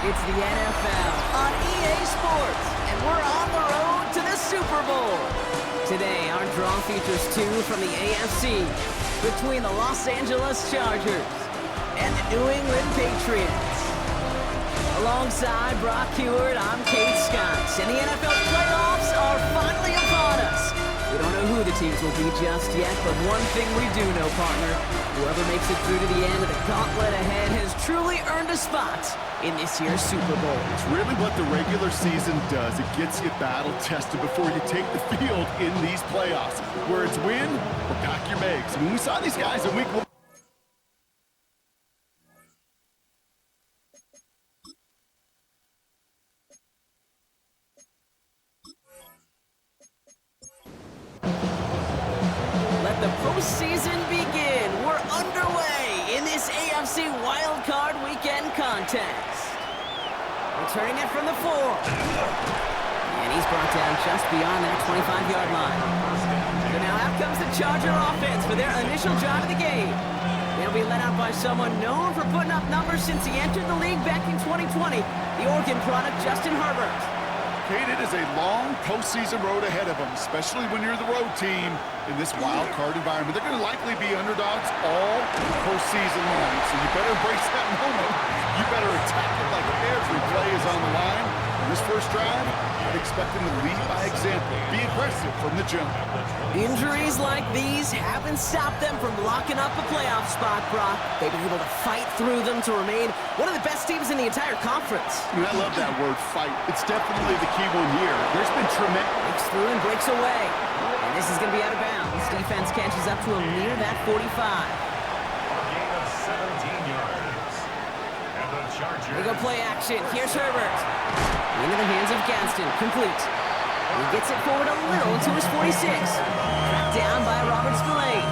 It's the NFL on EA Sports, and we're on the road to the Super Bowl. Today, our draw features two from the AFC between the Los Angeles Chargers and the New England Patriots. Alongside Brock Heward, I'm Kate Scott, and the NFL playoffs are finally upon us. We don't know who the teams will be just yet, but one thing we do know, partner, whoever makes it through to the end of the gauntlet ahead has truly earned a spot in this year's Super Bowl. It's really what the regular season does. It gets you battle-tested before you take the field in these playoffs. Where it's win or pack your bags. When we saw these guys in week 1, the postseason begin. We're underway in this AFC Wildcard weekend contest. Returning it from the 4. And he's brought down just beyond that 25-yard line. So now out comes the Charger offense for their initial drive of the game. They'll be led out by someone known for putting up numbers since he entered the league back in 2020, the Oregon product Justin Herbert. Kate, it is a long postseason road ahead of them, especially when you're the road team in this wild card environment. They're going to likely be underdogs all postseason long, so you better embrace that moment. You better attack it like every play is on the line. In this first drive, I'd expect them to lead by example. Be aggressive from the jump. Injuries like these haven't stopped them from locking up a playoff spot, Brock. They've been able to fight through them to remain one of the best teams in the entire conference. I love that word, fight. It's definitely the key one here. There's been tremendous... Breaks through and breaks away. And this is going to be out of bounds. Defense catches up to him near that 45. A gain of 17 yards. And the Chargers... They go play action. Here's Herbert. Into the hands of Gaston. Complete. He gets it forward a little to his 46. Tracked down by Robert Spillane.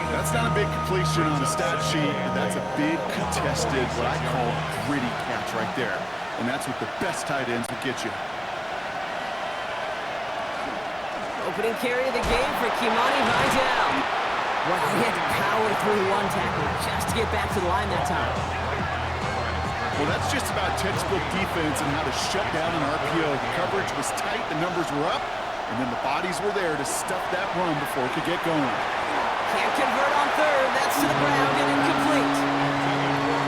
That's not a big completion on the stat sheet, but that's a big contested, what I call gritty catch right there. And that's what the best tight ends will get you. Opening carry of the game for Kimani Vidal. Wow, he had to power through one tackle just to get back to the line that time. Well, that's just about textbook defense and how to shut down an RPO. The coverage was tight, the numbers were up, and then the bodies were there to stuff that run before it could get going. Can't convert on third. That's to the ground and incomplete.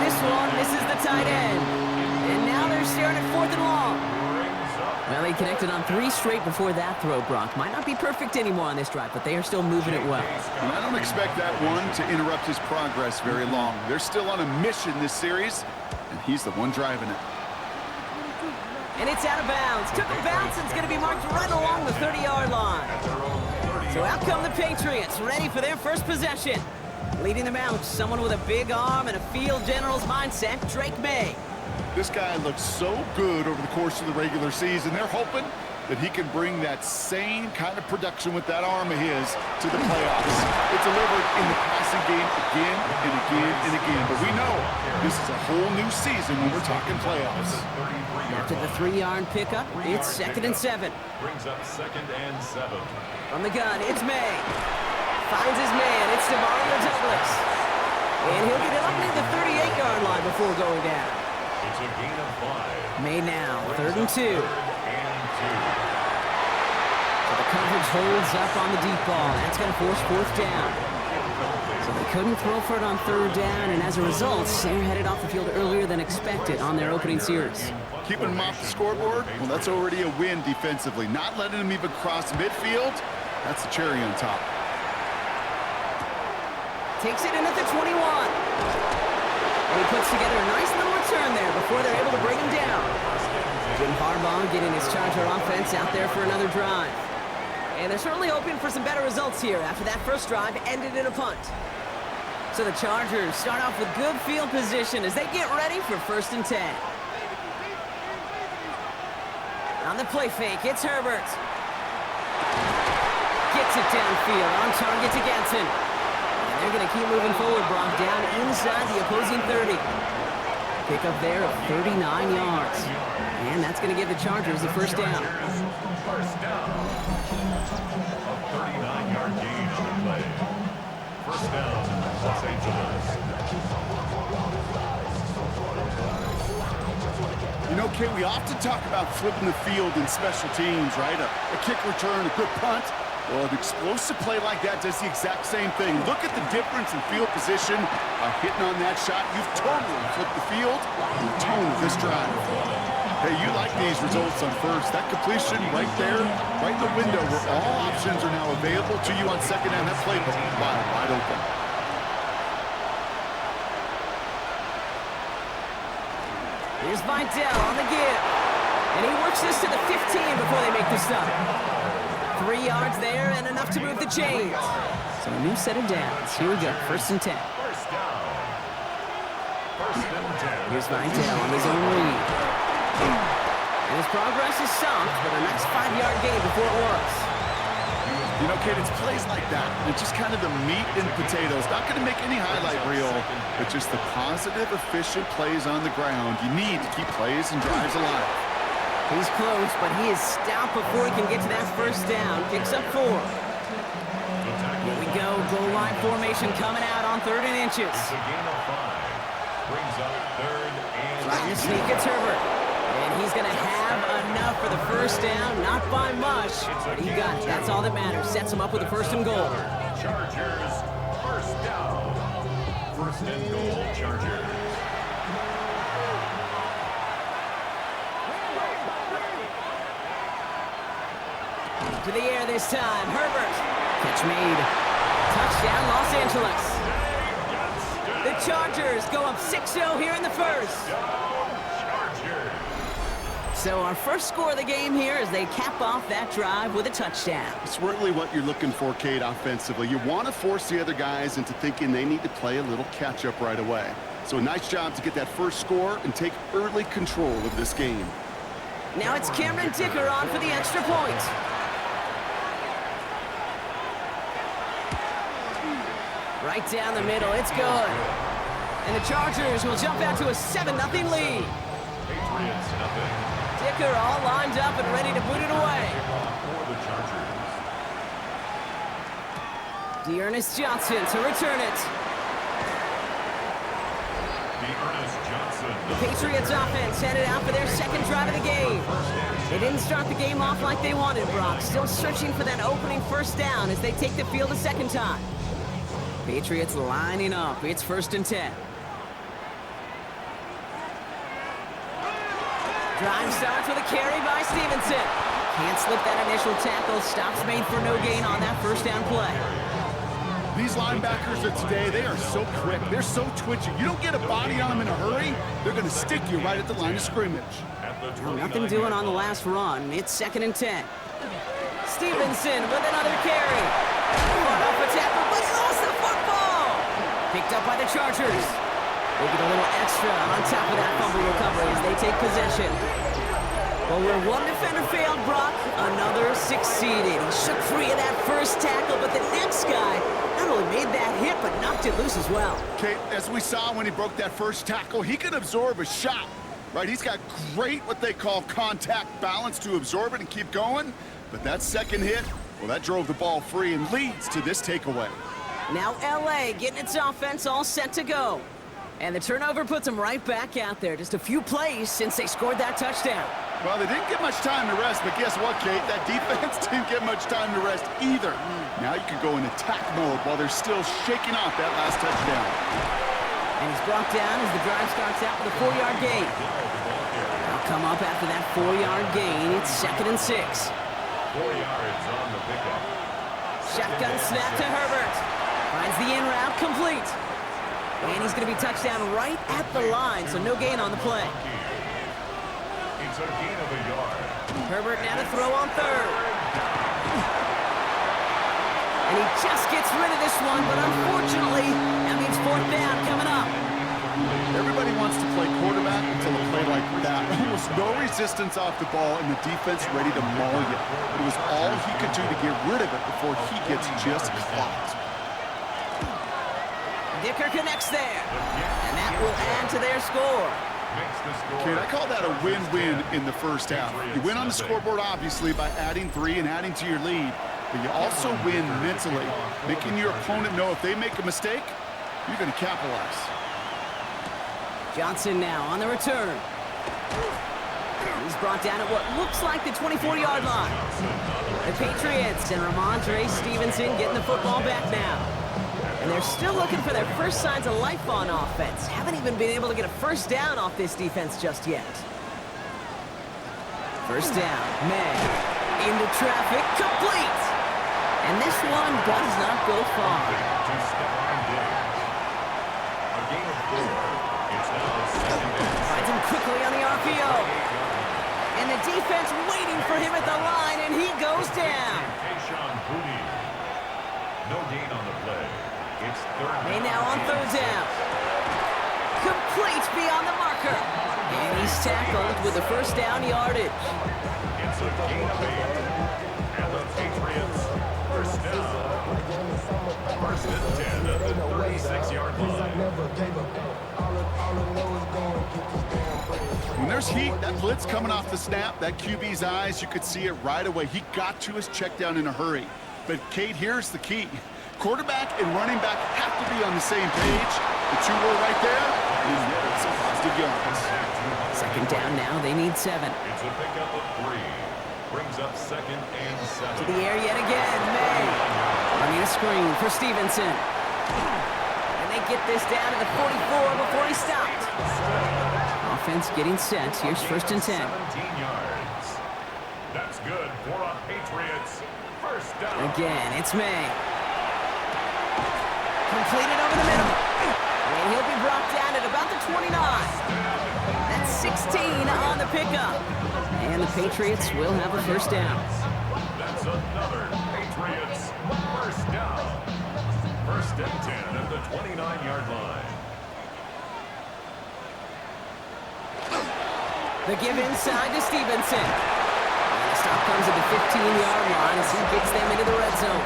This one misses the tight end. And now they're staring at 4th and long. Well, he connected on 3 straight before that throw, Brock. Might not be perfect anymore on this drive, but they are still moving it well. And I don't expect that one to interrupt his progress very long. They're still on a mission this series, and he's the one driving it. And it's out of bounds. Took a bounce and it's going to be marked right along the 30-yard line. So out come the Patriots, ready for their first possession. Leading them out, someone with a big arm and a field general's mindset, Drake May. This guy looks so good over the course of the regular season. They're hoping that he can bring that same kind of production with that arm of his to the playoffs. It delivered in the passing game again and again and again. But we know this is a whole new season when we're talking playoffs. After the 3-yard pickup, it's 2nd and 7. Brings up 2nd and 7. From the gun, it's May. Finds his man, it's Demario Douglas. And he'll get it up near the 38-yard line before going down. It's a gain of 5. May now, 3rd and 2. 3rd and 2. So the coverage holds up on the deep ball. That's going to force 4th down. So they couldn't throw for it on 3rd down, and as a result, they're headed off the field earlier than expected on their opening series. Keeping them off the scoreboard, well, that's already a win defensively. Not letting them even cross midfield, that's the cherry on top. Takes it in at the 21. And he puts together a nice little return there before they're able to bring him down. Jim Harbaugh getting his Charger offense out there for another drive. And they're certainly hoping for some better results here after that first drive ended in a punt. So the Chargers start off with good field position as they get ready for 1st and 10. On the play fake, it's Herbert. Gets it downfield, on target to Ganson. And they're going to keep moving forward, Brock, down inside the opposing 30. Pick up there of 39 yards. And that's going to give the Chargers the first down. First down. A 39-yard gain on the play. First down, Los Angeles. You know, Kate, we often talk about flipping the field in special teams, right? A kick return, a good punt. Well, an explosive play like that does the exact same thing. Look at the difference in field position by hitting on that shot. You've totally flipped the field and the tone of this drive. Hey, you like these results on first. That completion right there, right in the window where all options are now available to you on second down. That play was wide open. Here's Vidal on the give. And he works this to the 15 before they make the stop. 3 yards there and enough to move the chains. So a new set of downs. Here we go, 1st and 10. First down. 1st and 10. Here's Vidal on his own lead. And his progress is soft, but a nice 5-yard gain before it works. You know, kid, it's plays like that. It's just kind of the meat and potatoes. Not going to make any highlight reel, but just the positive, efficient plays on the ground. You need to keep plays and drives alive. He's close, but he is stopped before he can get to that 1st down. Picks up 4. Here we go. Goal line formation coming out on 3rd and inches. It's a gain of 5. Brings up 3rd and Trying to sneak it's Herbert. And he's going to have enough for the 1st down. Not by much, but he got it. That's all that matters. Sets him up with a 1st and goal. Chargers, 1st down. 1st and goal, Chargers. To the air this time. Herbert. Catch made. Touchdown, Los Angeles. The Chargers go up 6-0 here in the 1st. So our first score of the game here as they cap off that drive with a touchdown. It's really what you're looking for, Kate, offensively. You want to force the other guys into thinking they need to play a little catch-up right away. So a nice job to get that first score and take early control of this game. Now it's Cameron Dicker on for the extra point. Right down the middle, it's good. And the Chargers will jump out to a 7-0 lead. Patriots, nothing. Dicker all lined up and ready to boot it away. For the Chargers. Dearness Johnson to return it. Dearness Johnson. The Patriots offense headed out for their 2nd drive of the game. They didn't start the game off like they wanted, Brock. Still searching for that opening 1st down as they take the field a 2nd time. Patriots lining up. It's 1st and 10. Drive starts with a carry by Stevenson. Can't slip that initial tackle. Stops made for no gain on that 1st down play. These linebackers of today, they are so quick. They're so twitchy. You don't get a body on them in a hurry, they're going to stick you right at the line of scrimmage. Well, nothing doing on the last run. It's 2nd and 10. Stevenson with another carry. Fought off a tackle, but he lost the football. Picked up by the Chargers. They get a little extra on top of that fumble recovery as they take possession. Well, where one defender failed, Brock, another succeeded. He shook free of that 1st tackle, but the next guy not only made that hit, but knocked it loose as well. Okay, as we saw when he broke that 1st tackle, he can absorb a shot, right? He's got great, what they call contact balance to absorb it and keep going. But that 2nd hit, well, that drove the ball free and leads to this takeaway. Now LA getting its offense all set to go. And the turnover puts them right back out there. Just a few plays since they scored that touchdown. Well, they didn't get much time to rest, but guess what, Kate? That defense didn't get much time to rest either. Now you can go in attack mode while they're still shaking off that last touchdown. And he's brought down as the drive starts out with a 4-yard gain. They'll come up after that 4-yard gain. It's 2nd and 6. 4 yards on the pickup. Shotgun snap to Herbert. Finds the in route complete. And he's going to be touched down right at the line, so no gain on the play. It's a gain of a yard. Herbert now to throw on 3rd. And he just gets rid of this one, but unfortunately, that means 4th down coming up. Everybody wants to play quarterback until a play like that. Almost no resistance off the ball and the defense ready to maul you. It was all he could do to get rid of it before he gets just clocked. Dicker connects there, and that will add to their score. Kid, I call that a win-win in the 1st half. You win on the scoreboard, obviously, by adding 3 and adding to your lead, but you also win mentally, making your opponent know if they make a mistake, you're going to capitalize. Johnson now on the return. He's brought down at what looks like the 24-yard line. The Patriots and Ramondre Stevenson getting the football back now. And they're still looking for their first signs of life on offense. Haven't even been able to get a first down off this defense just yet. First down, May. Into traffic, complete. And this one does not go far. Finds him quickly on the RPO. And the defense waiting for him at the line, and he goes down. No gain on the play. It's third May down. now on third down. Complete beyond the marker. And he's tackled with the first down yardage. It's a gain of 8. And the Patriots first down. First and 10 at the 36-yard line. When there's heat, that blitz coming off the snap, that QB's eyes, you could see it right away. He got to his check down in a hurry. But, Kate, here's the key. Quarterback and running back have to be on the same page. The two were right there, and some positive yards. Second down now, they need 7. It's a pickup of 3. Brings up second and 7. To the air yet again, May. Running a screen for Stevenson. And they get this down to the 44 before he stopped. Offense getting set. Here's first and 10. 17 yards. That's good for a Patriots first down. Again, it's May. Completed over the middle. And he'll be brought down at about the 29. That's 16 on the pickup. And the Patriots will have a first down. That's another Patriots first down. First and 10 at the 29-yard line. The give inside to Stevenson. And the stop comes at the 15-yard line as he gets them into the red zone.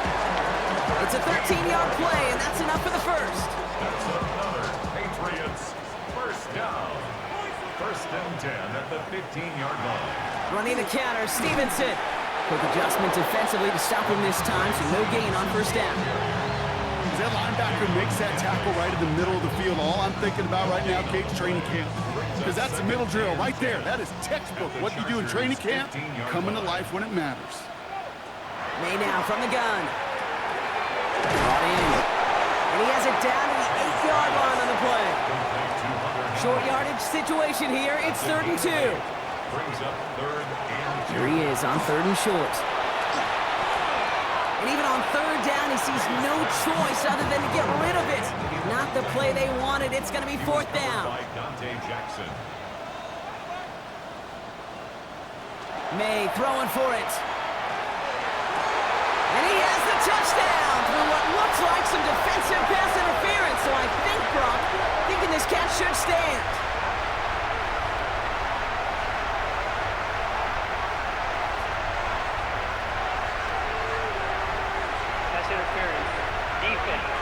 It's a 13-yard play, and that's enough for the first. That's another Patriots first down. First and 10 at the 15-yard line. Running the counter, Stevenson. Quick adjustment defensively to stop him this time, so no gain on first down. As that linebacker makes that tackle right in the middle of the field, all I'm thinking about right now, Kate's training camp. Because that's the middle drill right there. That is textbook. What you do in training camp, coming to life when it matters. May now from the gun. Brought in. And he has it down to the 8-yard line on the play. Short yardage situation here. It's 3rd and 2. Brings up third and 2. Here he is on 3rd and short. And even on 3rd down, he sees no choice other than to get rid of it. Not the play they wanted. It's going to be 4th down. May throwing for it. And he has the touchdown through what looks like some defensive pass interference. So I think, Brock, thinking this catch should stand. Pass interference. Defense.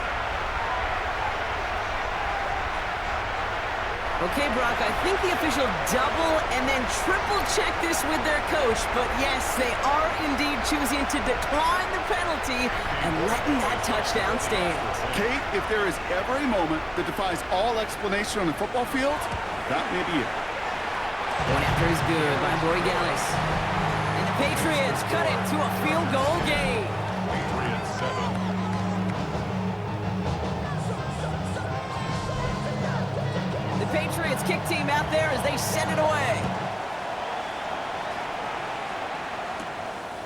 Okay, Brock, I think the official double and then triple check this with their coach. But yes, they are indeed choosing to decline the penalty and letting that touchdown stand. Kate, if there is ever a moment that defies all explanation on the football field, that may be it. One after is good by Borregales. And the Patriots cut it to a field goal game. Patriots 7. The Patriots kick team out there as they send it away.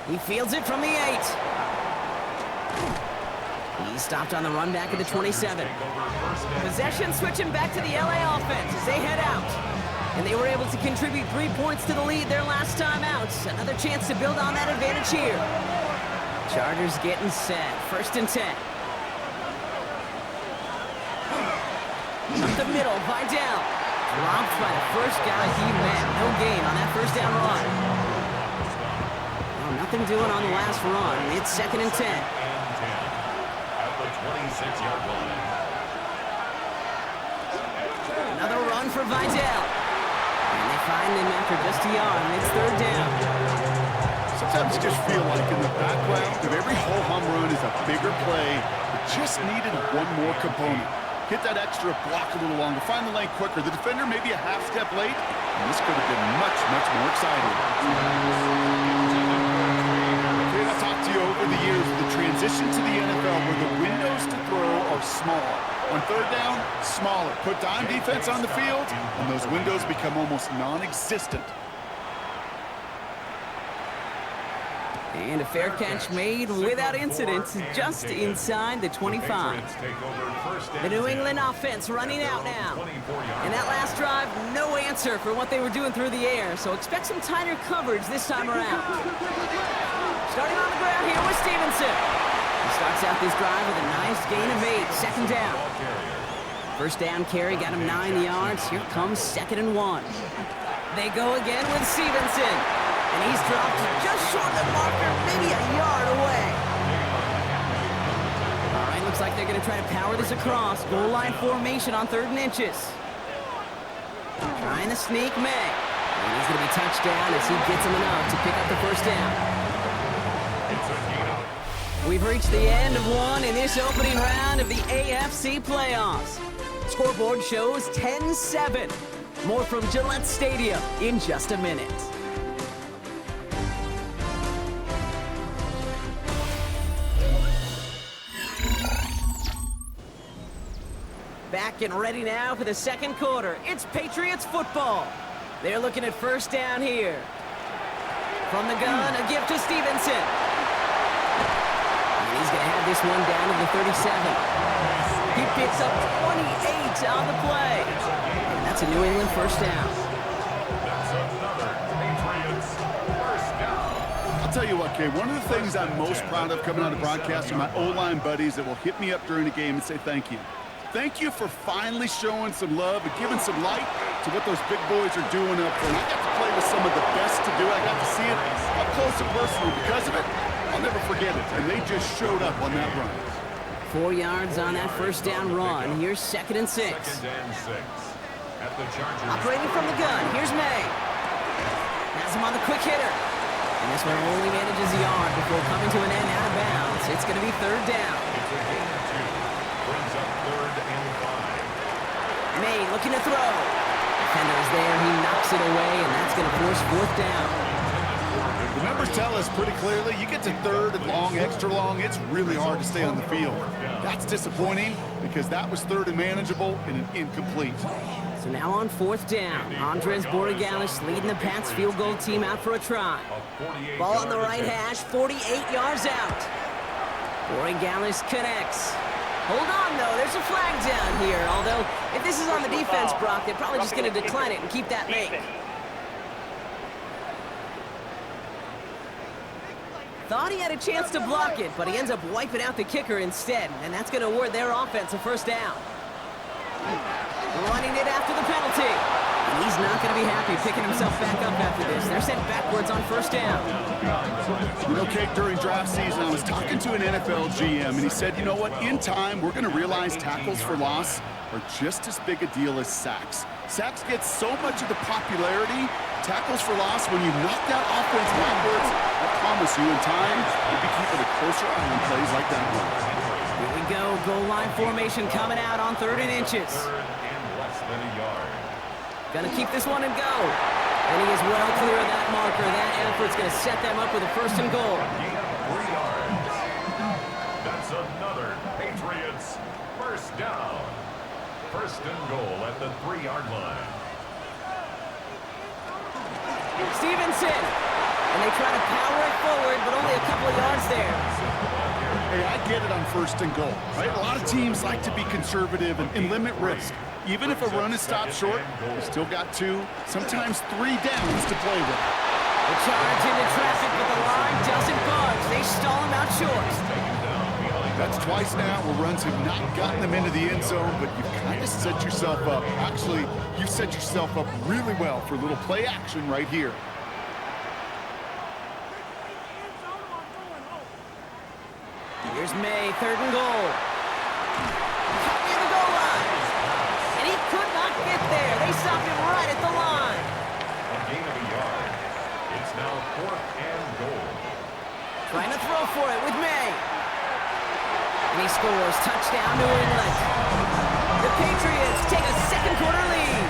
He fields it from the 8. He stopped on the run back at the 27. Possession switching back to the LA offense as they head out. And they were able to contribute 3 points to the lead their last time out. Another chance to build on that advantage here. Chargers getting set. 1st and 10. Up the middle, Vidal. Dropped by the first guy he met. No gain on that first down run. Well, nothing doing on the last run. It's 2nd and 10. At the 26-yard line. Another run for Vidal. And they find him after just a yard. It's 3rd down. Sometimes you just feel like in the background of every whole home run is a bigger play. It just needed one more component. hit that extra block a little longer, find the lane quicker. The defender maybe a half step late, and this could have been much, much more exciting. Okay, I talked to you over the years of the transition to the NFL where the windows to throw are small. On third down, smaller. Put dime defense on the field, and those windows become almost non-existent. And a fair catch made without incident, just inside the 25. The New England offense running out now. In that last drive, no answer for what they were doing through the air, so expect some tighter coverage this time around. Starting on the ground here with Stevenson. He starts out this drive with a nice gain of 8, second down. First down carry got him 9 yards. Here comes 2nd and 1. They go again with Stevenson. And he's dropped just short of the marker, maybe a yard away. All right, looks like they're going to try to power this across. Goal line formation on 3rd and inches. Trying to sneak May. And he's going to be touched down as he gets him enough to pick up the first down. We've reached the end of one in this opening round of the AFC playoffs. Scoreboard shows 10-7. More from Gillette Stadium in just a minute. Back and ready now for the second quarter. It's Patriots football. They're looking at first down here. From the gun, a gift to Stevenson. And he's going to have this one down to the 37. He picks up 28 on the play. And that's a New England first down. That's another Patriots first down. I'll tell you what, Kay, one of the things I'm most proud of coming out of broadcast are my O-line buddies that will hit me up during the game and say thank you. Thank you for finally showing some love and giving some light to what those big boys are doing up front. I got to play with some of the best to do. I got to see it up close and personal. Because of it, I'll never forget it. And they just showed up on that run. 4 yards on that first down run. Here's 2nd and 6. 2nd and 6. At the Chargers. Operating from the gun. Here's May. Has him on the quick hitter. And this one only manages a yard before coming to an end out of bounds. It's going to be 3rd down. It's a gain of 2. Brings up 3rd and 5. May looking to throw. Defender is there. He knocks it away, and that's going to force 4th down. The numbers tell us pretty clearly, you get to 3rd and long, extra long, it's really hard to stay on the field. That's disappointing because that was 3rd and manageable and an incomplete. So now on 4th down, Andres Borregales leading the Pats field goal team out for a try. Ball on the right hash, 48 yards out. Borregales connects. Hold on, though. There's a flag down here. Although, if this is on the defense, Brock, they're probably just going to decline it and keep that make. Thought he had a chance to block it, but he ends up wiping out the kicker instead, and that's going to award their offense a first down. Running it after the penalty. And he's not going to be happy picking himself back up after this. They're sent backwards on first down. You know, Kate, during draft season, I was talking to an NFL GM, and he said, you know what, in time, we're going to realize tackles for loss are just as big a deal as sacks. Sacks get so much of the popularity. Tackles for loss, when you knock that offense backwards, I promise you, in time, you'll be keeping a closer eye on plays like that one. Here we go. Goal line formation coming out on 3rd and inches. 3rd and less than a yard. Gonna keep this one and go. And he is well clear of that marker. That effort's gonna set them up with a 1st and goal. Gain of 3 yards. That's another Patriots first down. 1st and goal at the 3-yard line. Stevenson. And they try to power it forward, but only a couple of yards there. Hey, I get it on 1st and goal, right? A lot of teams like to be conservative and limit risk. Even if a run is stopped short, you still got 2, sometimes 3 downs to play with. The charge into traffic, but the line doesn't budge. They stall him out short. That's twice now where runs have not gotten them into the end zone, but you've kind of set yourself up. Actually, you set yourself up really well for a little play action right here. Here's May, 3rd and goal. Cut near the goal line. And he could not get there. They stopped him right at the line. A gain of a yard. It's now 4th and goal. Trying to throw for it with May. And he scores. Touchdown, New England. Patriots take a second quarter lead.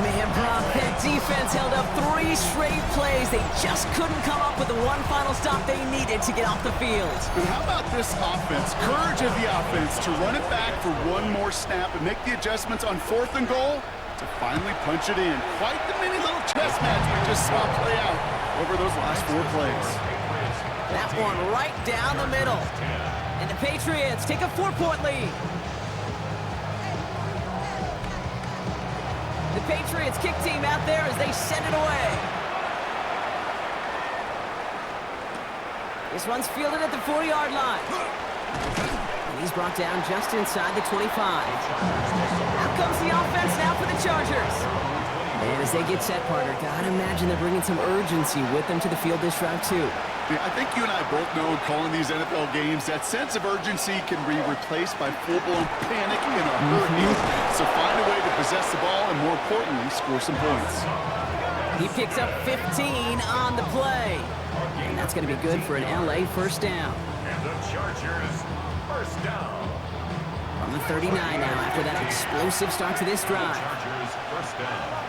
Man, Brock, that defense held up 3 straight plays. They just couldn't come up with the one final stop they needed to get off the field. And how about this offense? Courage of the offense to run it back for one more snap and make the adjustments on 4th and goal to finally punch it in. Quite the mini little chess match we just saw play out over those last 4 plays. That one right down the middle. And the Patriots take a 4-point lead. The Patriots kick team out there as they send it away. This one's fielded at the 40-yard line. And he's brought down just inside the 25. Out comes the offense now for the Chargers. And as they get set, partner, gotta imagine they're bringing some urgency with them to the field this drive, too. Yeah, I think you and I both know calling these NFL games, that sense of urgency can be replaced by full-blown panic in a hurry. So find a way to possess the ball and, more importantly, score some points. He picks up 15 on the play. And that's going to be good for an LA first down. And the Chargers first down. On the 39 now after that explosive start to this drive. Chargers first down.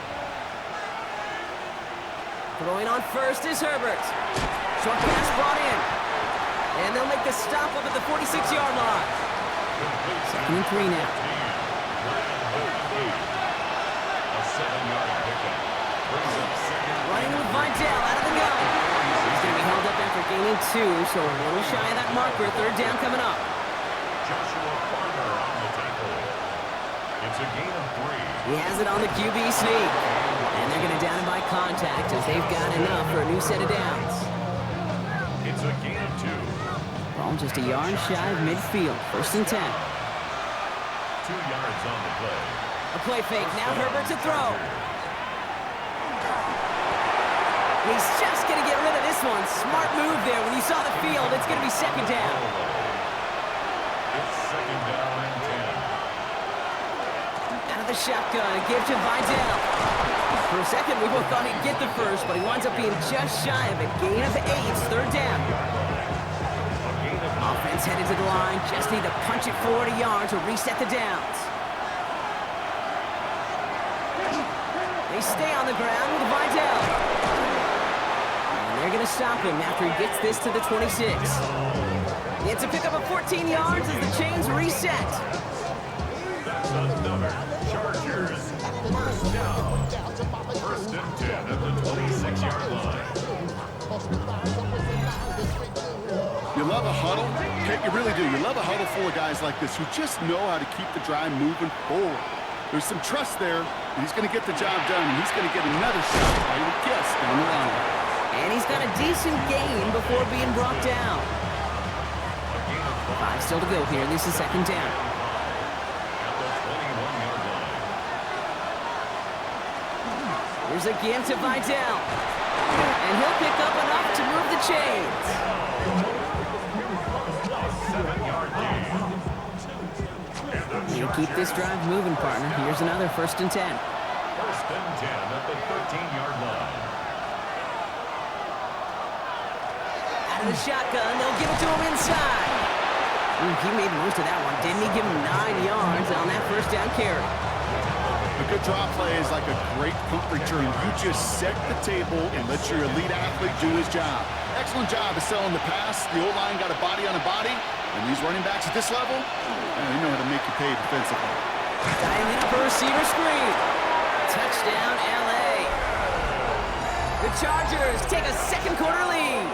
Throwing on first is Herbert. Short pass brought in. And they'll make the stop up at the 46-yard line. 2nd and 3 now. A 7-yard pickup. Brings up second. Running with Vidal out of the gun. He's going to be held up after gaining 2, so a little shy of that marker. 3rd down coming up. Joshua Farmer on the tackle. It's a gain of 3. He has it on the QB sneak. And they're going to down him by contact as they've got enough for a new set of downs. It's a gain of 2. Ball just a yard shy of midfield. 1st and 10. 2 yards on the play. A play fake. Now Herbert to throw. He's just going to get rid of this one. Smart move there. When you saw the field, it's going to be 2nd down. It's 2nd down and 10. Out of the shotgun. A give to Vidal. For a second, we both thought he'd get the first, but he winds up being just shy of a gain of 8. 3rd down. Offense headed to the line. Just need to punch it 40 yards to reset the downs. They stay on the ground with Vidal. And they're going to stop him after he gets this to the 26. It's a pickup of 14 yards as the chains reset. That's another Chargers first down. 1st and 10 at the 26-yard line. You love a huddle? Okay, you really do. You love a huddle full of guys like this who just know how to keep the drive moving forward. There's some trust there, and he's going to get the job done, and he's going to get another shot, I would guess, down the line. And he's got a decent gain before being brought down. 5 still to go here. This is 2nd down. At the 21-yard line. Here's a give to Vidal. And he'll pick up enough to move the chains. 7-yard gain. You keep this drive moving, partner. Here's another 1st and 10. 1st and 10 at the 13-yard line. Out of the shotgun, they'll give it to him inside. He made most of that one, didn't he? Give him 9 yards on that 1st down carry. A good draw play is like a great punt return. You just set the table and let your elite athlete do his job. Excellent job of selling the pass. The O-line got a body on a body. And these running backs at this level, they know how to make you pay defensively. Dialing up a receiver screen. Touchdown, LA. The Chargers take a second quarter lead.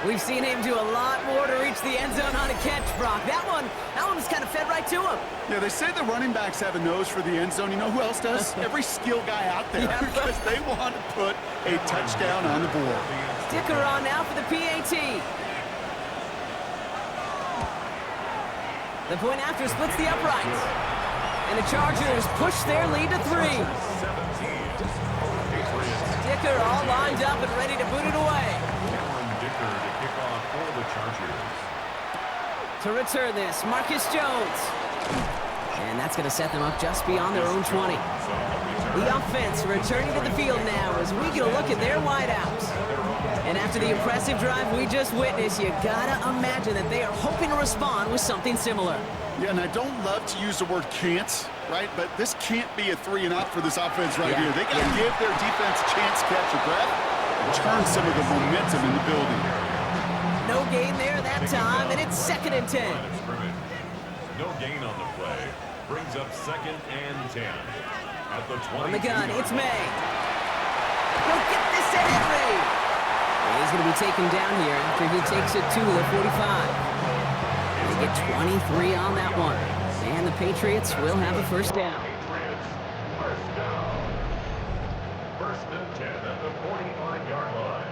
We've seen him do a lot more to reach the end zone on a catch, Brock. That one was kind of fed right to him. Yeah, they say the running backs have a nose for the end zone. You know who else does? Every skill guy out there, because they want to put a touchdown on the board. Sticker on now for the PAT. The point after splits the uprights. And the Chargers push their lead to 3. Sticker all lined up and ready to boot it away. To kick off for the Chargers. To return this, Marcus Jones. And that's That's going to set them up just beyond their own 20. The offense returning to the field now as we get a look at their wideouts. And after the impressive drive we just witnessed, you gotta imagine that they are hoping to respond with something similar. Yeah, and I don't love to use the word can't, right? But this can't be a 3-and-out for this offense right here. They got to give their defense a chance to catch a breath and turn some of the momentum in the building. No gain there that time, and it's 2nd and 10. No gain on the play. Brings up 2nd and 10. At the 20. On the gun, it's May. He'll get this to Henry. He's going to be taken down here after he takes it to the 45. They get 23 on that one. And the Patriots will have a first down. Patriots, first down. 1st and 10 at the 45-yard line.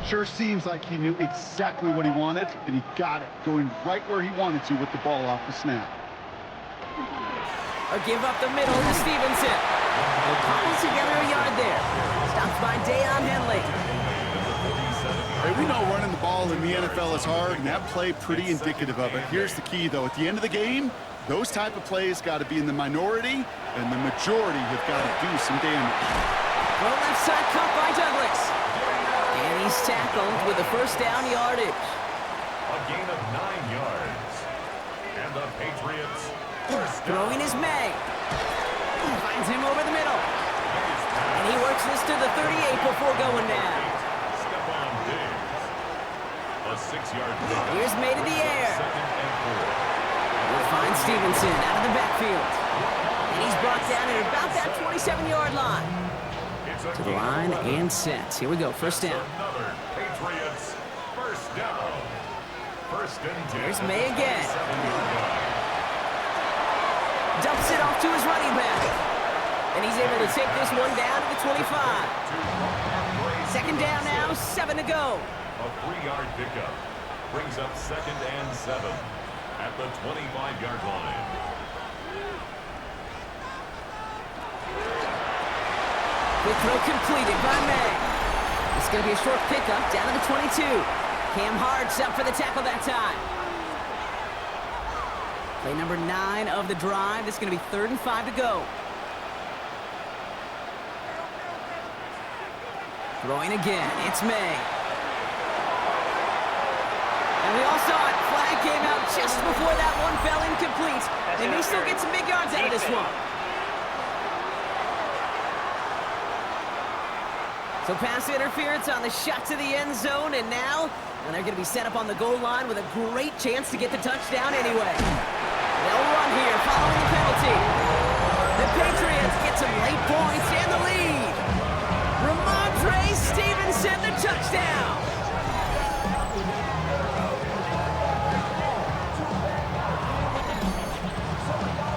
Sure seems like he knew exactly what he wanted, and he got it, going right where he wanted to with the ball off the snap. A give up the middle to Stevenson. They'll cobble together a yard there. Stopped by Deion Henley. Hey, we know running the ball in the NFL is hard, and that play pretty indicative of it. Here's the key, though. At the end of the game, those type of plays got to be in the minority, and the majority have got to do some damage. Well, left side caught by Douglas. And he's tackled with a first down yardage. A gain of 9 yards. And the Patriots first down. Throwing is May. Finds him over the middle. And he works this to the 38 before going down. Stephon Diggs. A 6-yard play. Here's May to the air. 2nd and 4. We'll find Stevenson out of the backfield. And he's brought down at about that 27-yard line. To the line and set. Here we go, first down. Another Patriots first down. 1st and 10. Here's May again. Dumps it off to his running back. And he's able to take this one down to the 25. 2nd down now, 7 to go. A 3-yard pickup. Brings up 2nd and 7 at the 25-yard line. Quick throw completed by May. It's going to be a short pickup down to the 22. Cam Hart's up for the tackle that time. Play number 9 of the drive. This is going to be 3rd and 5 to go. Throwing again. It's May. And we all saw it. Flag came out just before that one fell incomplete. They may still get some big yards out of this one. So pass interference on the shot to the end zone, and now they're going to be set up on the goal line with a great chance to get the touchdown anyway. They'll run here following the penalty. The Patriots get some late points and the lead. Ramondre Stevenson, the touchdown.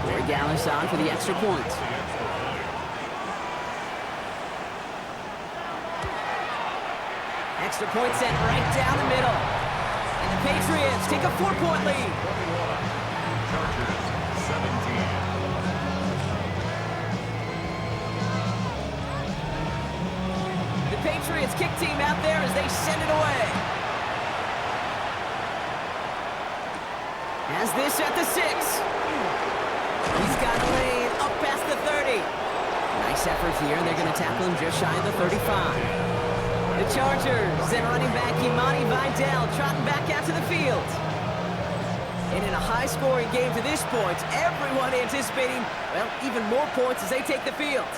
Corey Gallis on for the extra point. Extra point set right down the middle. And the Patriots take a 4-point lead. Chargers 17. The Patriots kick team out there as they send it away. Has this at the 6. He's got a lane up past the 30. Nice effort here. They're going to tackle him just shy of the 35. The Chargers and running back Imani Vidal trotting back out to the field. And in a high-scoring game to this point, everyone anticipating, well, even more points as they take the field.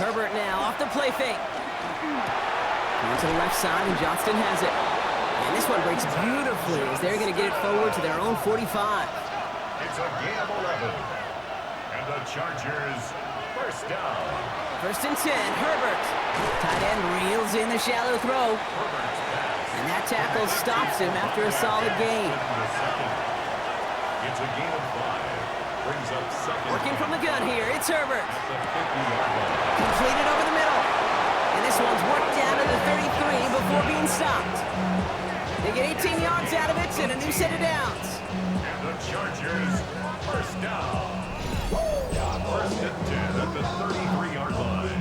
Herbert now off the play fake. Going to the left side, and Johnston has it. And this one breaks beautifully as they're going to get it forward to their own 45. It's a gain of 11. And the Chargers first down. 1st and 10, Herbert. Tight end reels in the shallow throw. And that tackle stops him after a solid gain. It's a gain of 5. Brings up 2nd. Working from the gun here, it's Herbert. The 50-yard line. Completed over the middle. And this one's worked down to the 33 before being stopped. They get 18 yards out of it and a new set of downs. And the Chargers first down. 1st and 10 at the 33-yard line.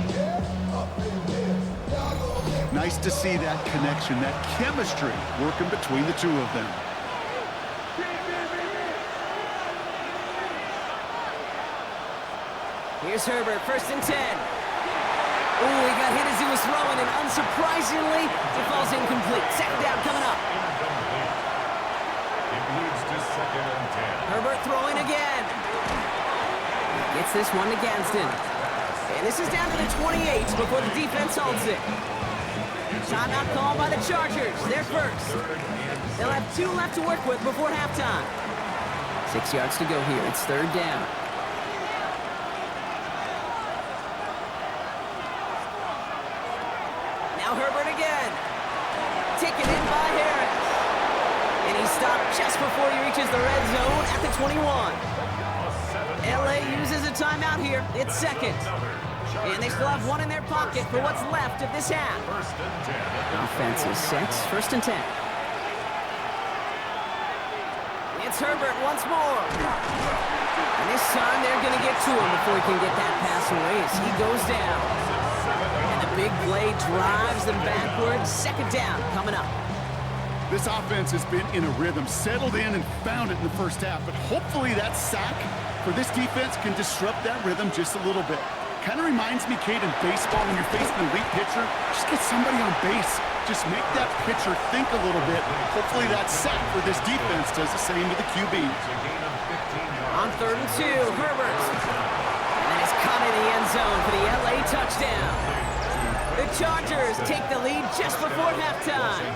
Nice to see that connection, that chemistry working between the two of them. Here's Herbert, 1st and 10. Ooh, he got hit as he was throwing, and unsurprisingly, it falls incomplete. 2nd down coming up. It moves to 2nd and 10. Herbert throwing again. Gets this one to Gadsden. And this is down to the 28 before the defense holds it. Timeout called by the Chargers. They're first. They'll have 2 left to work with before halftime. 6 yards to go here. It's 3rd down. Now Herbert again. Taken in by Harris. And he stopped just before he reaches the red zone at the 21. LA uses a timeout here. It's 2nd. And they still have 1 in their pocket for what's left of this half. Offense is set. 1st and 10. It's Herbert once more. And this time they're going to get to him before he can get that pass away as he goes down. And the big play drives them backwards. 2nd down coming up. This offense has been in a rhythm, settled in and found it in the first half, but hopefully that sack for this defense can disrupt that rhythm just a little bit. Kind of reminds me, Kate, in baseball, when you're facing an elite pitcher, just get somebody on base. Just make that pitcher think a little bit. Hopefully that sack for this defense does the same to the QB. On 3rd and 2, Herbert. And it's caught in the end zone for the LA touchdown. The Chargers take the lead just before halftime.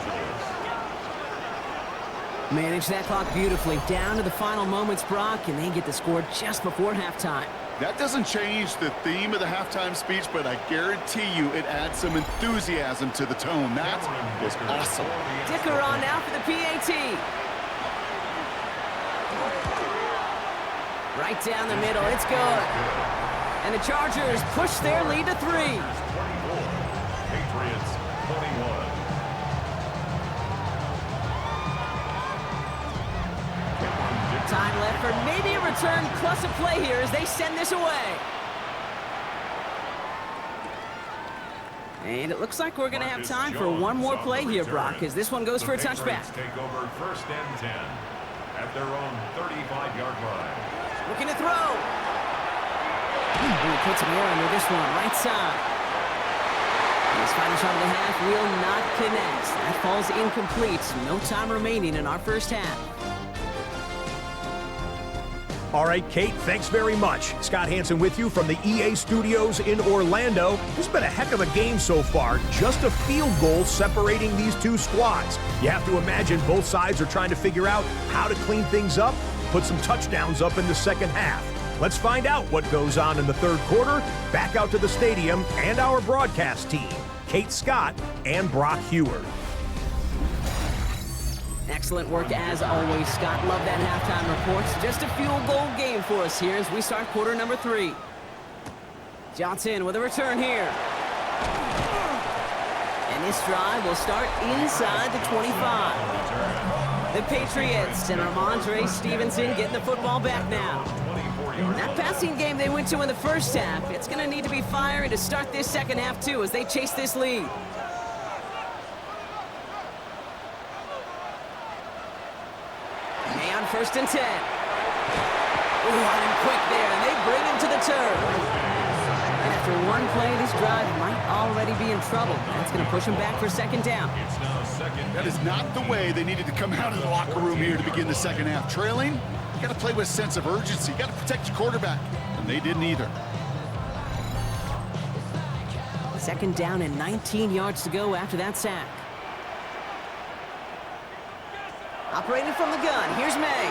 Manage that clock beautifully down to the final moments, Brock, and they get the score just before halftime. That doesn't change the theme of the halftime speech, but I guarantee you it adds some enthusiasm to the tone. That was awesome. Dicker on now for the PAT. Right down the middle, it's good. And the Chargers push their lead to 3. Patriots 21. Time left for maybe a return plus a play here as they send this away. And it looks like we're going to have time for one more play here, Brock, as this one goes for a touchback. Take over 1st and 10 at their own 35-yard line. Looking to throw. He puts an air under this one, right side. His final shot of the half will not connect. That falls incomplete. No time remaining in our first half. All right, Kate, thanks very much. Scott Hansen with you from the EA Studios in Orlando. It's been a heck of a game so far. Just a field goal separating these two squads. You have to imagine both sides are trying to figure out how to clean things up, put some touchdowns up in the second half. Let's find out what goes on in the 3rd quarter. Back out to the stadium and our broadcast team, Kate Scott and Brock Heward. Excellent work as always, Scott. Love that halftime report. Just a field goal game for us here as we start quarter number 3. Johnson with a return here. And this drive will start inside the 25. The Patriots and Ramondre Stevenson getting the football back now. That passing game they went to in the first half, it's going to need to be firing to start this second half too as they chase this lead. On 1st and 10. Ooh, on him quick there, and they bring him to the turf. And after one play, this drive might already be in trouble. That's going to push him back for 2nd down. It's now 2nd. That is not the way they needed to come out of the locker room here to begin the second half. Trailing, you got to play with a sense of urgency. You got to protect your quarterback, and they didn't either. 2nd down and 19 yards to go after that sack. Operating from the gun, here's May.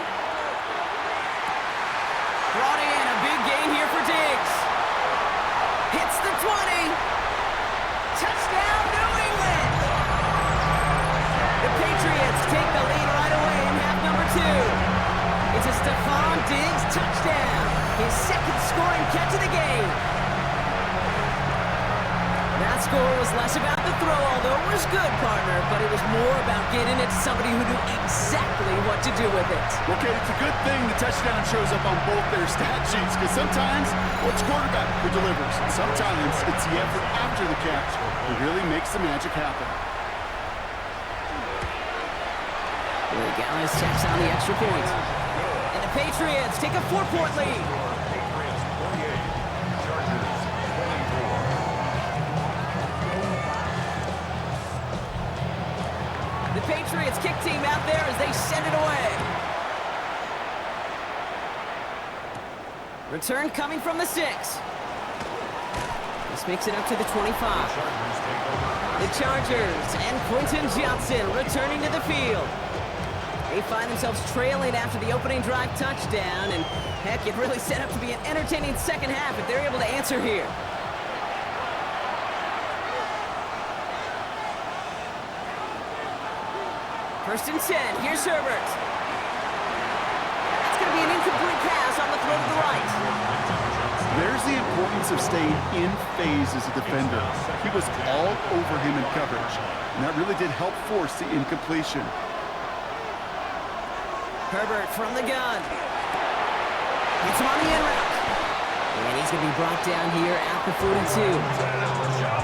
Brought in, a big gain here for Diggs. Hits the 20. Touchdown, New England! The Patriots take the lead right away in half number 2. It's a Stephon Diggs touchdown. His 2nd scoring catch of the game. That's score was less about the throw, although it was good, partner, but it was more about getting it to somebody who knew exactly what to do with it. Okay, it's a good thing the touchdown shows up on both their stat sheets, because sometimes it's quarterback who delivers, and sometimes it's the effort after the catch that really makes the magic happen. Gallis checks on the extra point. And the Patriots take a 4-point lead. Patriots 48, Chargers 24. The Patriots kick team out there as they send it away. Return coming from the 6. This makes it up to the 25. The Chargers and Quentin Johnson returning to the field. They find themselves trailing after the opening drive touchdown, and heck, it really set up to be an entertaining second half if they're able to answer here. First and 10, here's Herbert. That's going to be an incomplete pass on the throw to the right. There's the importance of staying in phase as a defender. He was all over him in coverage, and that really did help force the incompletion. Herbert from the gun. Gets him on the in route. And he's going to be brought down here at the 42.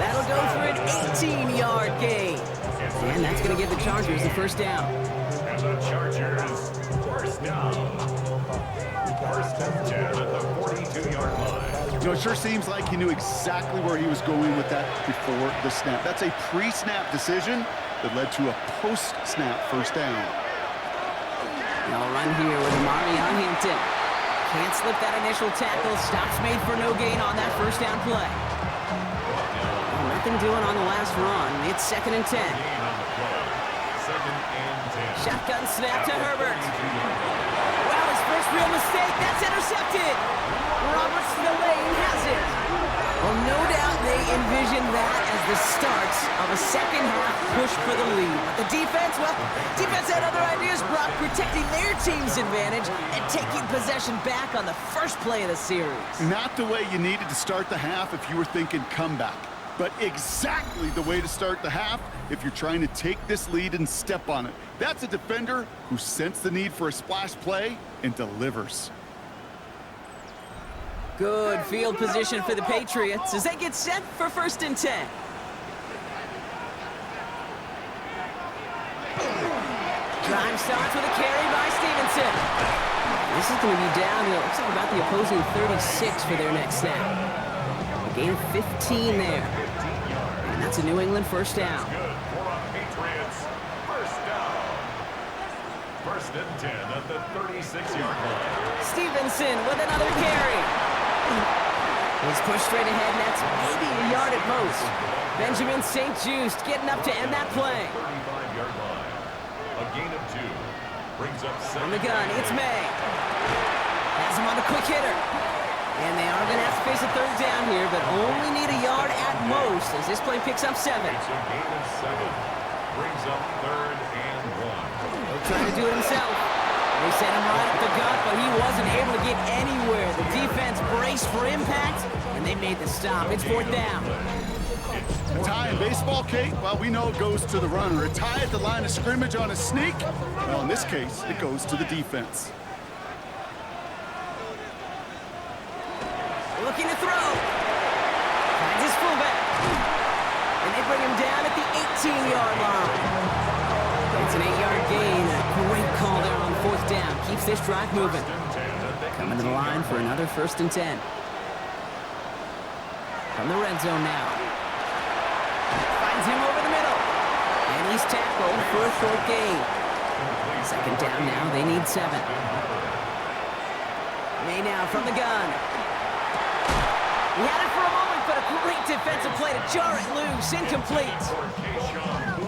That'll go for an 18-yard gain. And that's going to give the Chargers the first down. And the Chargers, first down. First and 10 at the 42-yard line. You know, it sure seems like he knew exactly where he was going with that before the snap. That's a pre-snap decision that led to a post-snap first down. They'll run here with Marion Hampton. Can't slip that initial tackle. Stops made for no gain on that first down play. Well, nothing doing on the last run. It's 2nd and 10. Second and 10. Shotgun snap to Herbert. Well, his first real mistake. That's intercepted. Roberts to the lane has it. Well, no doubt they envisioned that as the start of a second half push for the lead. But the defense, well, defense had other ideas, Brock, protecting their team's advantage and taking possession back on the first play of the series. Not the way you needed to start the half if you were thinking comeback, but exactly the way to start the half if you're trying to take this lead and step on it. That's a defender who sensed the need for a splash play and delivers. Good field position for the Patriots as they get set for 1st and 10. Drive starts with a carry by Stevenson. This is going to be down, it looks like about the opposing 36 for their next snap. A gain of 15 there. And that's a New England first down. Good for a Patriots first down. First and 10 at the 36-yard line. Stevenson with another carry. He's pushed straight ahead, and that's maybe a yard at most. Benjamin St. Just getting up to end that play. 35-yard line. A gain of 2. Brings up From the gun, it's May. Has him on the quick hitter. And they are going to have to face a third down here, but only need a yard at most as this play picks up 7. It's a gain of 7. Brings up 3rd and 1. He'll try to do it himself. They sent him right up the gut, but he wasn't able to get anywhere. The defense braced for impact, and they made the stop. It's 4th down. A tie in baseball, Kate, well, we know it goes to the runner. A tie at the line of scrimmage on a sneak, well, in this case, it goes to the defense. Looking to throw. Finds his fullback. And they bring him down at the 18-yard line. It's an 8-yard gain. A great call there on 4th down. Keeps this drive moving. Coming to the line for another 1st and 10. From the red zone now. Finds him over the middle. And he's tackled for a 4th gain. 2nd down now. They need 7. May now from the gun. He had it for a moment, but a great defensive play to jar it loose. Incomplete.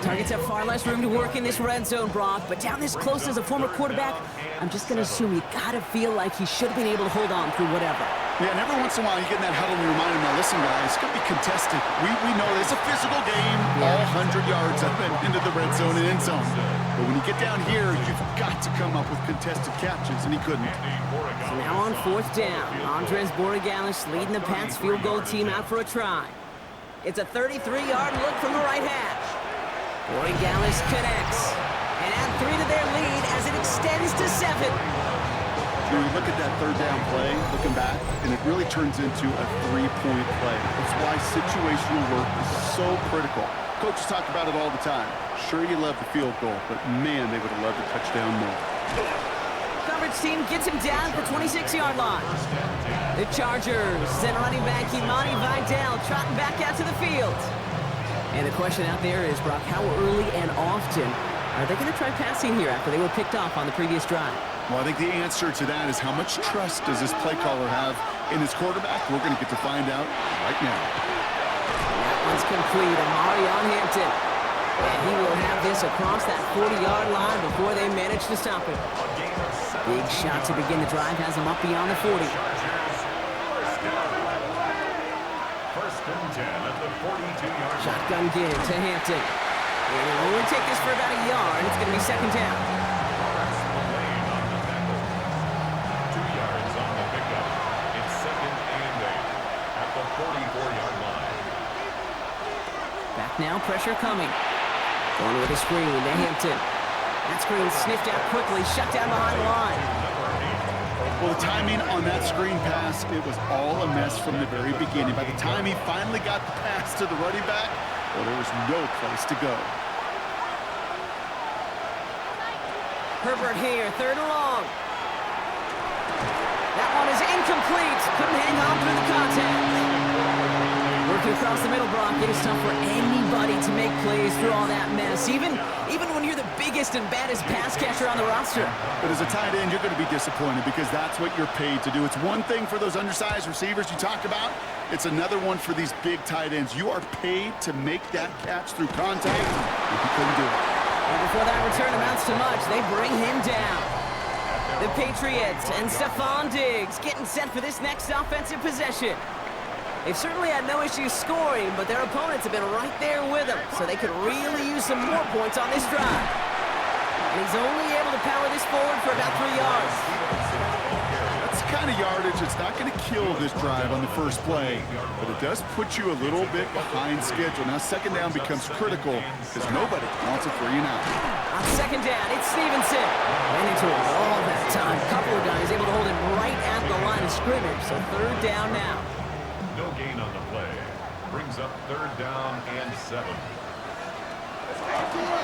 Targets have far less room to work in this red zone, Brock, but down this close as a former quarterback, I'm just going to assume you got to feel like he should have been able to hold on through whatever. Yeah, and every once in a while you get in that huddle and you remind him, now listen guys, it's going to be contested. We know it's a physical game, all 100 yards up and into the red zone and end zone. But when you get down here, you've got to come up with contested catches, and he couldn't. So now on 4th down, Andres Borregales leading the Pats field goal team out for a try. It's a 33-yard look from the right hash. Corey Gallis connects. And add 3 to their lead as it extends to 7. You look at that third down play, looking back, and it really turns into a 3-point play. That's why situational work is so critical. Coaches talk about it all the time. Sure, you love the field goal, but man, they would have loved a touchdown more. Coverage team gets him down at the 26-yard line. The Chargers send running back Imani Vidal trotting back out to the field. And the question out there is, Brock, how early and often are they going to try passing here after they were picked off on the previous drive? Well, I think the answer to that is how much trust does this play caller have in his quarterback? We're going to get to find out right now. That one's complete. Amari on Hampton. And he will have this across that 40-yard line before they manage to stop him. Big shot to begin the drive has him up beyond the 40. First and 10 at the 42-yard line. Shotgun give to Hampton. And it'll only take this for about a yard. It's going to be second down. 2 yards on the pickup. It's second and 8 at the 44-yard line. Back now, pressure coming. Going with a screen to Hampton. That screen sniffed out quickly, shut down behind the line. Well, the timing on that screen pass, it was all a mess from the very beginning. By the time he finally got the pass to the running back, well, there was no place to go. Herbert here, third and long. That one is incomplete. Couldn't hang on through the contact. Working across the middle, Brock, it is tough for anybody to make plays through all that mess, even when you're the biggest and baddest pass catcher on the roster. But as a tight end, you're going to be disappointed because that's what you're paid to do. It's one thing for those undersized receivers you talk about. It's another one for these big tight ends. You are paid to make that catch through contact, and you couldn't do it. And before that return amounts to much, they bring him down. The Patriots and Stephon Diggs getting set for this next offensive possession. They've certainly had no issues scoring, but their opponents have been right there with them, so they could really use some more points on this drive. And he's only able to power this forward for about 3 yards. That's the kind of yardage that's not going to kill this drive on the first play, but it does put you a little bit behind schedule. Now second down becomes critical because nobody wants a 3 and out. On second down, it's Stevenson. Ran into a wall that time. A couple of guys able to hold him right at the line of scrimmage, so third down now. No gain on the play. Brings up third down and 7.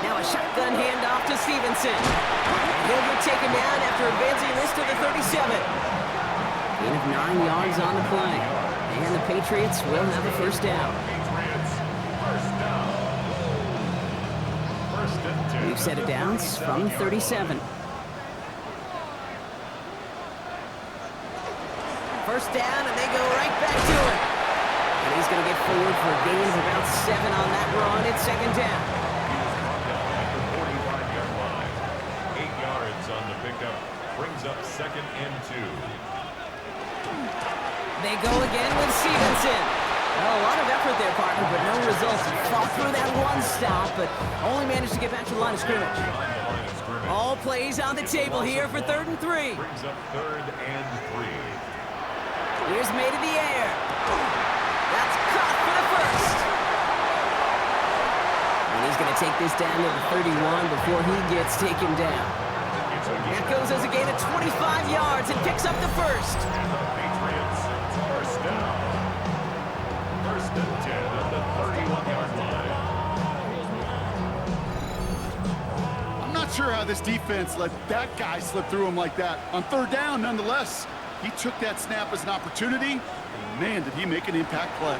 Now a shotgun handoff to Stevenson. And he'll get taken down after advancing this to the 37. Gain of 9 yards on the play. And the Patriots will have a first down. Patriots, first down. First and 10. We've set it down from 37. First down, and they go right back to it. And he's going to get forward for a gain of about 7 on that run. It's second down. At the 45-yard line. 8 yards on the pickup. Brings up second and 2. They go again with Stevenson. Well, a lot of effort there, partner, but no results. He fought through that one stop, but only managed to get back to the line of scrimmage. All plays on the table here for third and 3. Brings up third and 3. Here's made in the air. That's caught for the first. And he's going to take this down to the 31 before he gets taken down. That goes as a gain of 25 yards and picks up the first. And the Patriots, first down. First and 10 at the 31-yard line. I'm not sure how this defense let that guy slip through him like that. On third down, nonetheless, he took that snap as an opportunity, and man, did he make an impact play.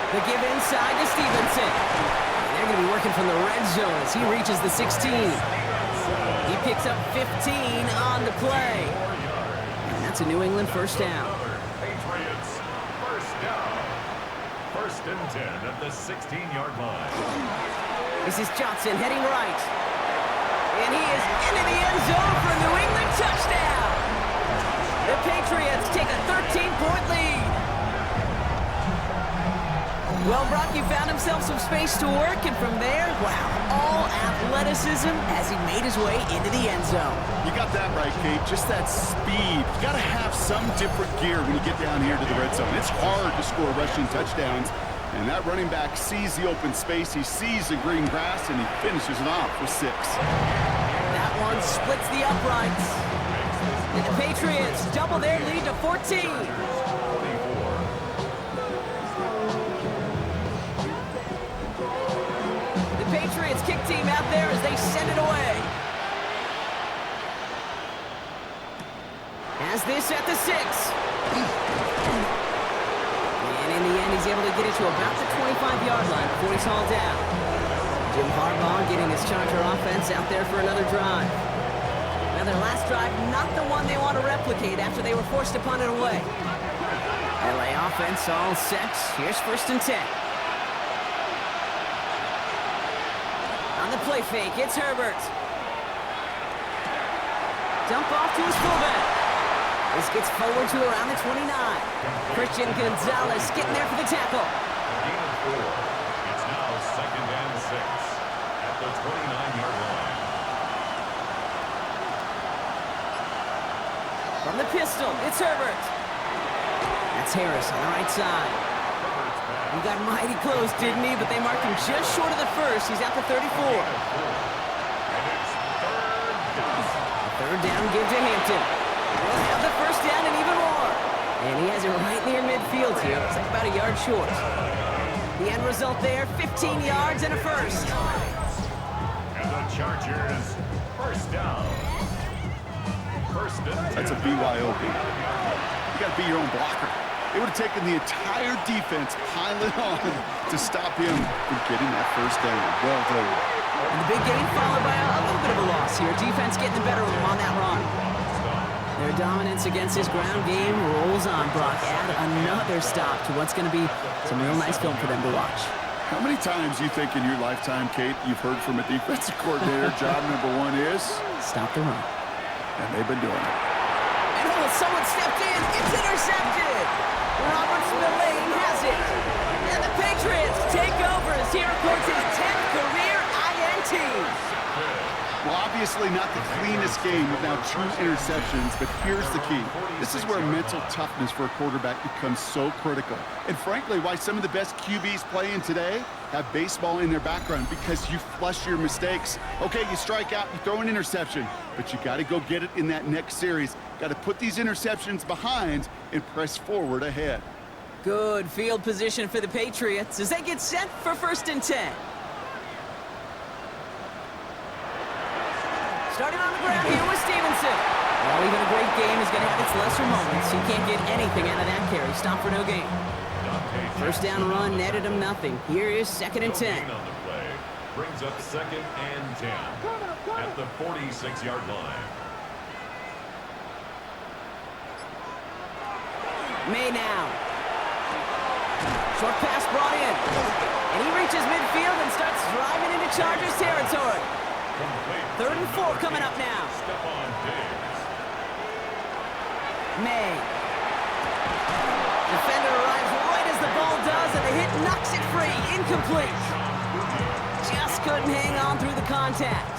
The give inside to Stevenson. And they're going to be working from the red zone as he reaches the 16. He picks up 15 on the play. And that's a New England first down. Patriots, first down. First and 10 at the 16-yard line. This is Johnson heading right. And he is into the end zone for a New England touchdown. The Patriots take a 13-point lead. Well, Brock, he found himself some space to work, and from there, wow, all athleticism as he made his way into the end zone. You got that right, Kate. Just that speed. You got to have some different gear when you get down here to the red zone. It's hard to score rushing touchdowns, And that running back sees the open space, he sees the green grass, and he finishes it off with 6. That one splits the uprights. And the Patriots double their lead to 14. The Patriots kick team out there as they send it away. Has this at the 6. And in the end, he's able to get it to about the 25-yard line before he's hauled down. Jim Harbaugh getting his Charger offense out there for another drive. Now, their last drive, not the one they want to replicate after they were forced to punt it away. LA offense all set. Here's 1st and 10. On the play fake, it's Herbert. Dump off to his fullback. This gets forward to around the 29. Christian Gonzalez getting there for the tackle. Gain of 4. It's now 2nd and 6 at the 29-yard line. From the pistol, it's Herbert. That's Harris on the right side. He got mighty close, didn't he? But they marked him just short of the 1st. He's at the 34. And it's 3rd down. Third down, give to Hampton. He'll have the 1st down and even more. And he has it right near midfield here. It's like about a yard short. The end result there, 15 yards and a 1st. And the Chargers, 1st down. 1st and 10. That's a BYOB. You got to be your own blocker. It would have taken the entire defense piling on to stop him from getting that 1st down. Well done. And the big gain followed by a little bit of a loss here. Defense getting the better of him on that run. Their dominance against his ground game rolls on, Brock. Add another stop to what's going to be some real nice film for them to watch. How many times you think in your lifetime, Kate, you've heard from a defensive coordinator, job number 1 is? Stop the run. And they've been doing it. And someone stepped in. It's intercepted. Robert Spillane has it. And the Patriots take over as he records his 10th career INT. Well, obviously not the cleanest game without 2 interceptions, but here's the key. This is where mental toughness for a quarterback becomes so critical. And frankly, why some of the best QBs playing today have baseball in their background, because you flush your mistakes. Okay, you strike out, you throw an interception, but you got to go get it in that next series. Got to put these interceptions behind and press forward ahead. Good field position for the Patriots as they get set for 1st and 10. Starting on the ground here with Stevenson. Well, even a great game is going to have its lesser moments. He can't get anything out of that carry. Stop for no gain. 1st down run netted him nothing. Here is 2nd and 10. On the play brings up 2nd and 10 at the 46-yard line. May now. Short pass brought in. And he reaches midfield and starts driving into Chargers territory. 3rd and 4 coming up now. May. Defender arrives right as the ball does, and the hit knocks it free. Incomplete. Just couldn't hang on through the contact.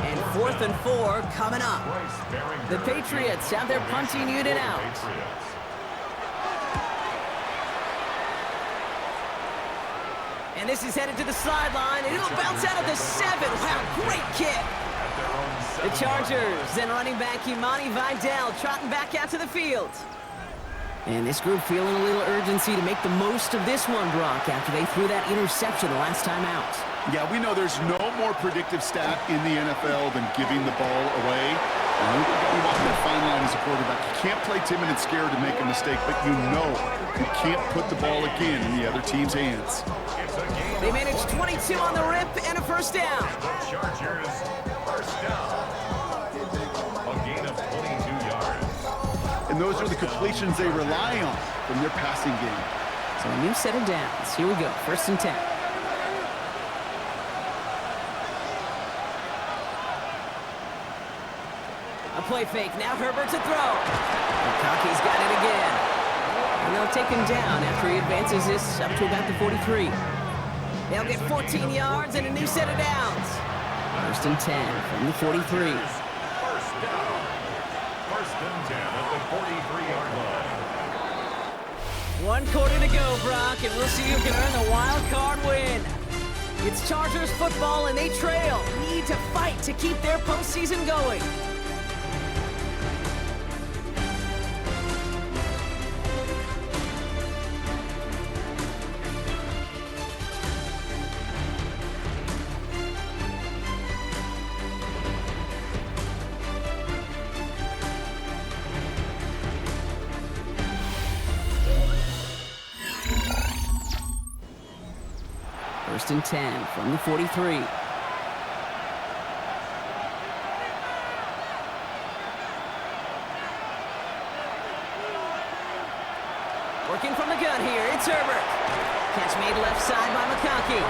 And 4th and 4 coming up. The Patriots have their punting unit out. And this is headed to the sideline, and it'll bounce out of the 7. Wow, great kick. The Chargers, then running back Imani Vidal trotting back out to the field. And this group feeling a little urgency to make the most of this one, Brock, after they threw that interception the last time out. Yeah, we know there's no more predictive stat in the NFL than giving the ball away. You walk that fine line as a quarterback. You can't play timid and scared to make a mistake, but you know you can't put the ball again in the other team's hands. They managed 22 on the rip and a 1st down. Chargers, 1st down. A gain of 22 yards. And those are the completions they rely on from their passing game. So a new set of downs. Here we go, 1st and 10. A play fake, now Herbert to throw. McConkey's got it again. And they'll take him down after he advances this up to about the 43. They'll get 14 yards and a new set of downs. 1st and 10 from the 43. 1st down. 1st and 10 at the 43-yard line. 1 quarter to go, Brock, and we'll see who can earn the wild card win. It's Chargers football, and they trail. Need to fight to keep their postseason going. First and 10 from the 43. Working from the gun here, it's Herbert. Catch made left side by McConkey.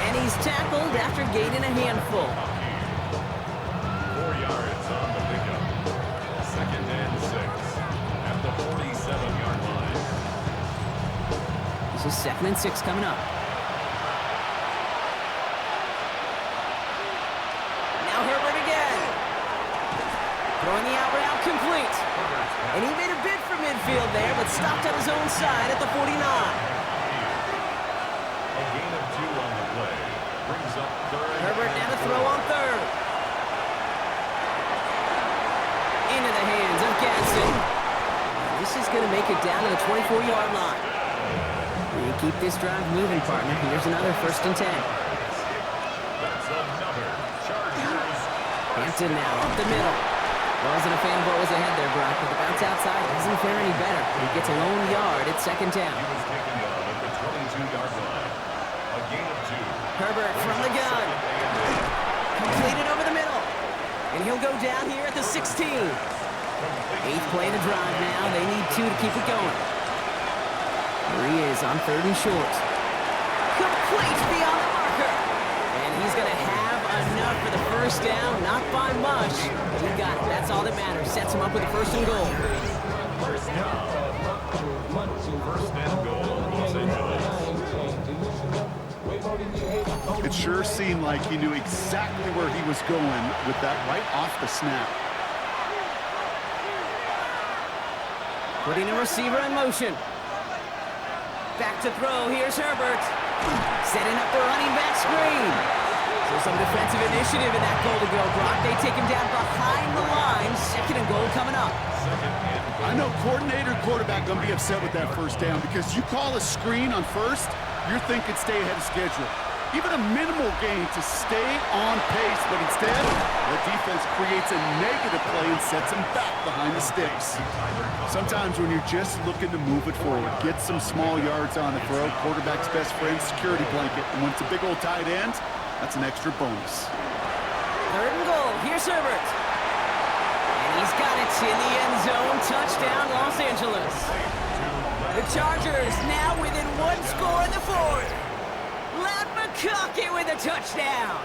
And he's tackled after gaining a handful. 4 yards on the pickup. Second and 6 at the 47-yard line. This is 2nd and 6 coming up. Now Herbert again. Throwing the out route complete. And he made a bid for midfield there, but stopped on his own side at the 49. A gain of 2 on the play. Brings up third. Herbert now to throw on third. Into the hands of Gaston. This is going to make it down to the 24-yard line. You keep this drive moving, partner. Here's another 1st and 10. That's another Chargers. Hampton now up the middle. Wasn't a fan of what was ahead there, Brock, but the bounce outside doesn't fare any better. He gets a lone yard at 2nd down. He was taken down at the 22-yard line. A gain of 2. Herbert from the gun. Completed over the middle. And he'll go down here at the 16. 8th play of the drive now. They need 2 to keep it going. Here he is on 3rd and short. Complete beyond the marker. And he's going to have enough for the 1st down. Not by much. He got it. That's all that matters. Sets him up with a 1st and goal. First down. 1st and goal, Los Angeles. It sure seemed like he knew exactly where he was going with that right off the snap. Putting a receiver in motion. Back to throw. Here's Herbert. Setting up the running back screen. So some defensive initiative in that goal to go, Brock. They take him down behind the line. 2nd and goal coming up. I know coordinator and quarterback going to be upset with that 1st down because you call a screen on 1st, you're thinking stay ahead of schedule. Even a minimal gain to stay on pace, but instead, the defense creates a negative play and sets him back behind the sticks. Sometimes when you're just looking to move it forward, get some small yards on the throw, quarterback's best friend, security blanket. And when it's a big old tight end, that's an extra bonus. 3rd and goal. Here's Herbert. And he's got it in the end zone. Touchdown, Los Angeles. The Chargers now within 1 score in the 4th. Loud McConkey with a touchdown.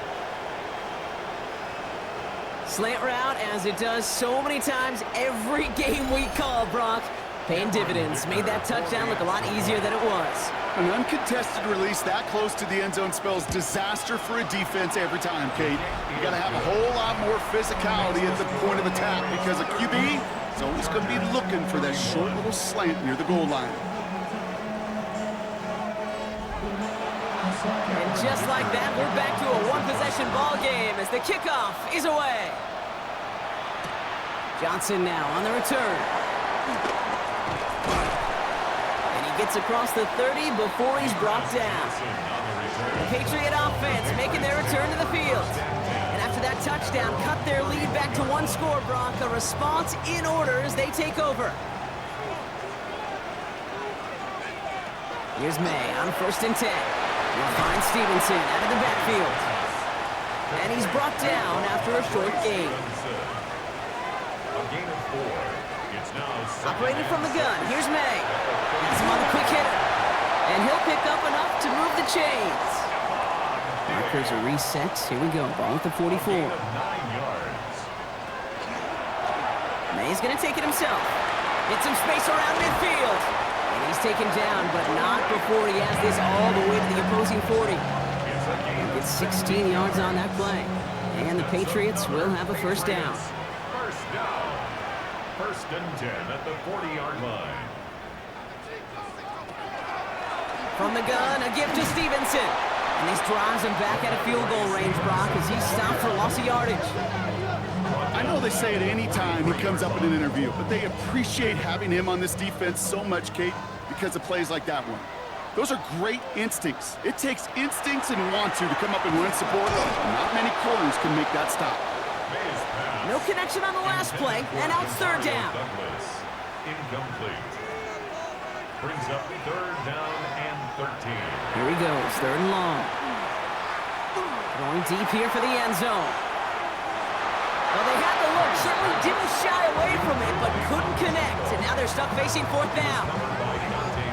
Slant route, as it does so many times every game we call, Brock. Paying dividends. Made that touchdown look a lot easier than it was. An uncontested release that close to the end zone spells disaster for a defense every time, Kate. You got to have a whole lot more physicality at the point of attack because a QB is always going to be looking for that short little slant near the goal line. And just like that, we're back to a 1-possession ball game as the kickoff is away. Johnson now on the return. And he gets across the 30 before he's brought down. The Patriot offense making their return to the field. And after that touchdown, cut their lead back to 1 score, Brock. A response in order as they take over. Here's May on 1st and 10. He'll find Stevenson out of the backfield. And he's brought down after a short gain. A gain of 4. It's now Operating from the gun. Here's May. Has him on the quick hitter. And he'll pick up enough to move the chains. Markers are reset. Here we go. Ball at the 44. 9 yards. May's going to take it himself. Get some space around midfield. And he's taken down, but not before he has this all the way to the opposing 40. Gets 16 yards on that play. And the Patriots will have a 1st down. First down. 1st and 10 at the 40-yard line. From the gun, a gift to Stevenson. And this drives him back at a field goal range, Brock, as he stopped for loss of yardage. I know they say it any time he comes up in an interview, but they appreciate having him on this defense so much, Kate, because of plays like that one. Those are great instincts. It takes instincts and want to come up and run support. Not many corners can make that stop. No connection on the last play, and now it's third down. Incomplete. Brings up third down and 13. Here he goes, third and long. Going deep here for the end zone. Well, they had the look, certainly didn't shy away from it, but couldn't connect, and now they're stuck facing fourth down.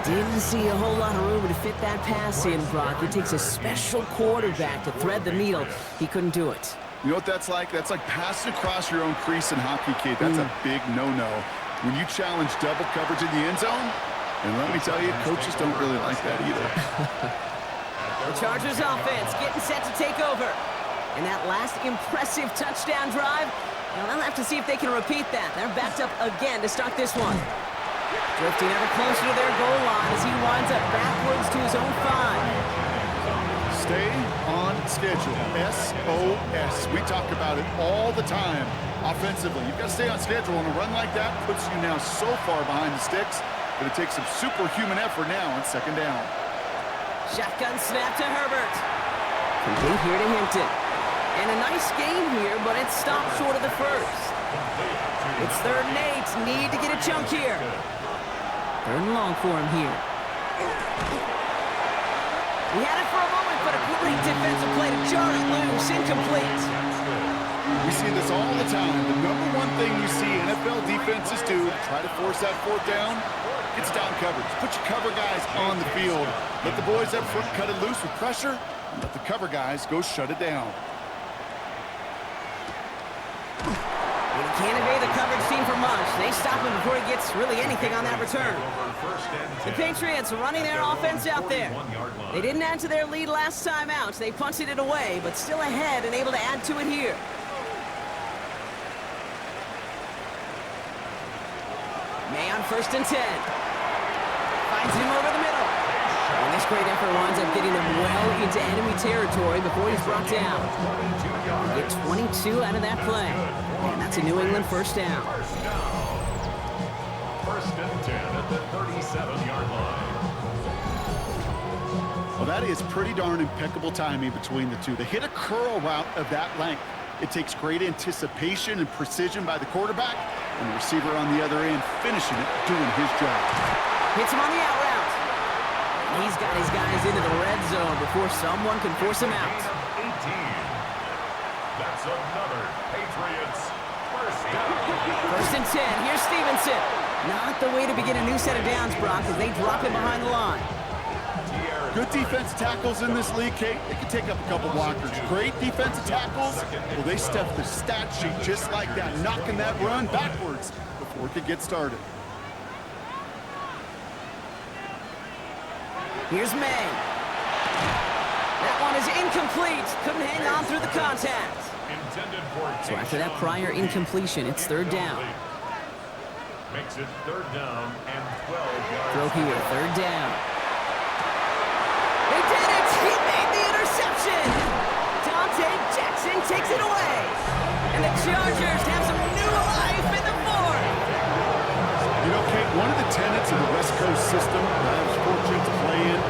Didn't see a whole lot of room to fit that pass in, Brock. It takes a special quarterback to thread the needle. He couldn't do it. You know what that's like? That's like passing across your own crease in hockey, Kate. That's a big no-no. When you challenge double coverage in the end zone, and let me tell you, coaches don't really like that either. The Chargers offense getting set to take over. And that last impressive touchdown drive, well, they'll have to see if they can repeat that. They're backed up again to start this one. Drifting ever closer to their goal line as he winds up backwards to his own 5. Stay on schedule. SOS. We talk about it all the time. Offensively, you've got to stay on schedule, and a run like that puts you now so far behind the sticks that it takes some superhuman effort now on second down. Shotgun snap to Herbert. Complete here to Hinton. And a nice game here, but it stopped short of the first. It's third and 8. Need to get a chunk here. Third and long for him here. He had it for a moment, but a great defensive play to jar it loose. Incomplete. We see this all the time. The number one thing you see NFL defenses do to try to force that fourth down, it's down coverage. Put your cover guys on the field. Let the boys up front cut it loose with pressure, and let the cover guys go shut it down. He can't evade the coverage team for much. They stop him before he gets really anything on that return. The Patriots running their offense out there. They didn't add to their lead last time out. They punted it away, but still ahead and able to add to it here. May on first and 10. Finds him over the middle. And this great effort winds up getting them well into enemy territory before he's brought down. Get 22 out of that play. And that's a New England first down. First and 10 at the 37-yard line. Well, that is pretty darn impeccable timing between the two. They hit a curl route of that length. It takes great anticipation and precision by the quarterback, and the receiver on the other end finishing it, doing his job. Hits him on the out route. He's got his guys into the red zone before someone can force him out. 18. That's another Patriots first down. First and 10. Here's Stevenson. Not the way to begin a new set of downs, Brock, as they drop him behind the line. Good defensive tackles in this league, Kate. They can take up a couple blockers. Great defensive tackles. Well, they stuff the stat sheet just like that, knocking that run backwards before it could get started. Here's May. That one is incomplete. Couldn't hang on through the contact. So after that prior incompletion, it's third down. Makes it third down and 12 yards. Throw here, third down. They did it! He made the interception! Dante Jackson takes it away. And the Chargers have some new life in the fourth. You know, Kate, one of the tenets of the West Coast system that I was fortunate to play in,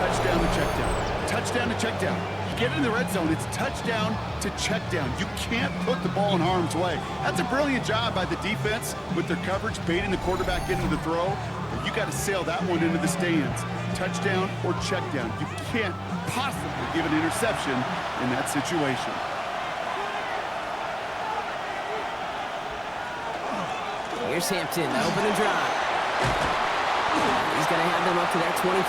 touchdown to check down. Touchdown to check down. You get in the red zone, it's touchdown to check down. You can't put the ball in harm's way. That's a brilliant job by the defense with their coverage, baiting the quarterback into the throw. But you got to sail that one into the stands. Touchdown or check down. You can't possibly give an interception in that situation. Here's Hampton, open and drive. He's going to have them up to that 23.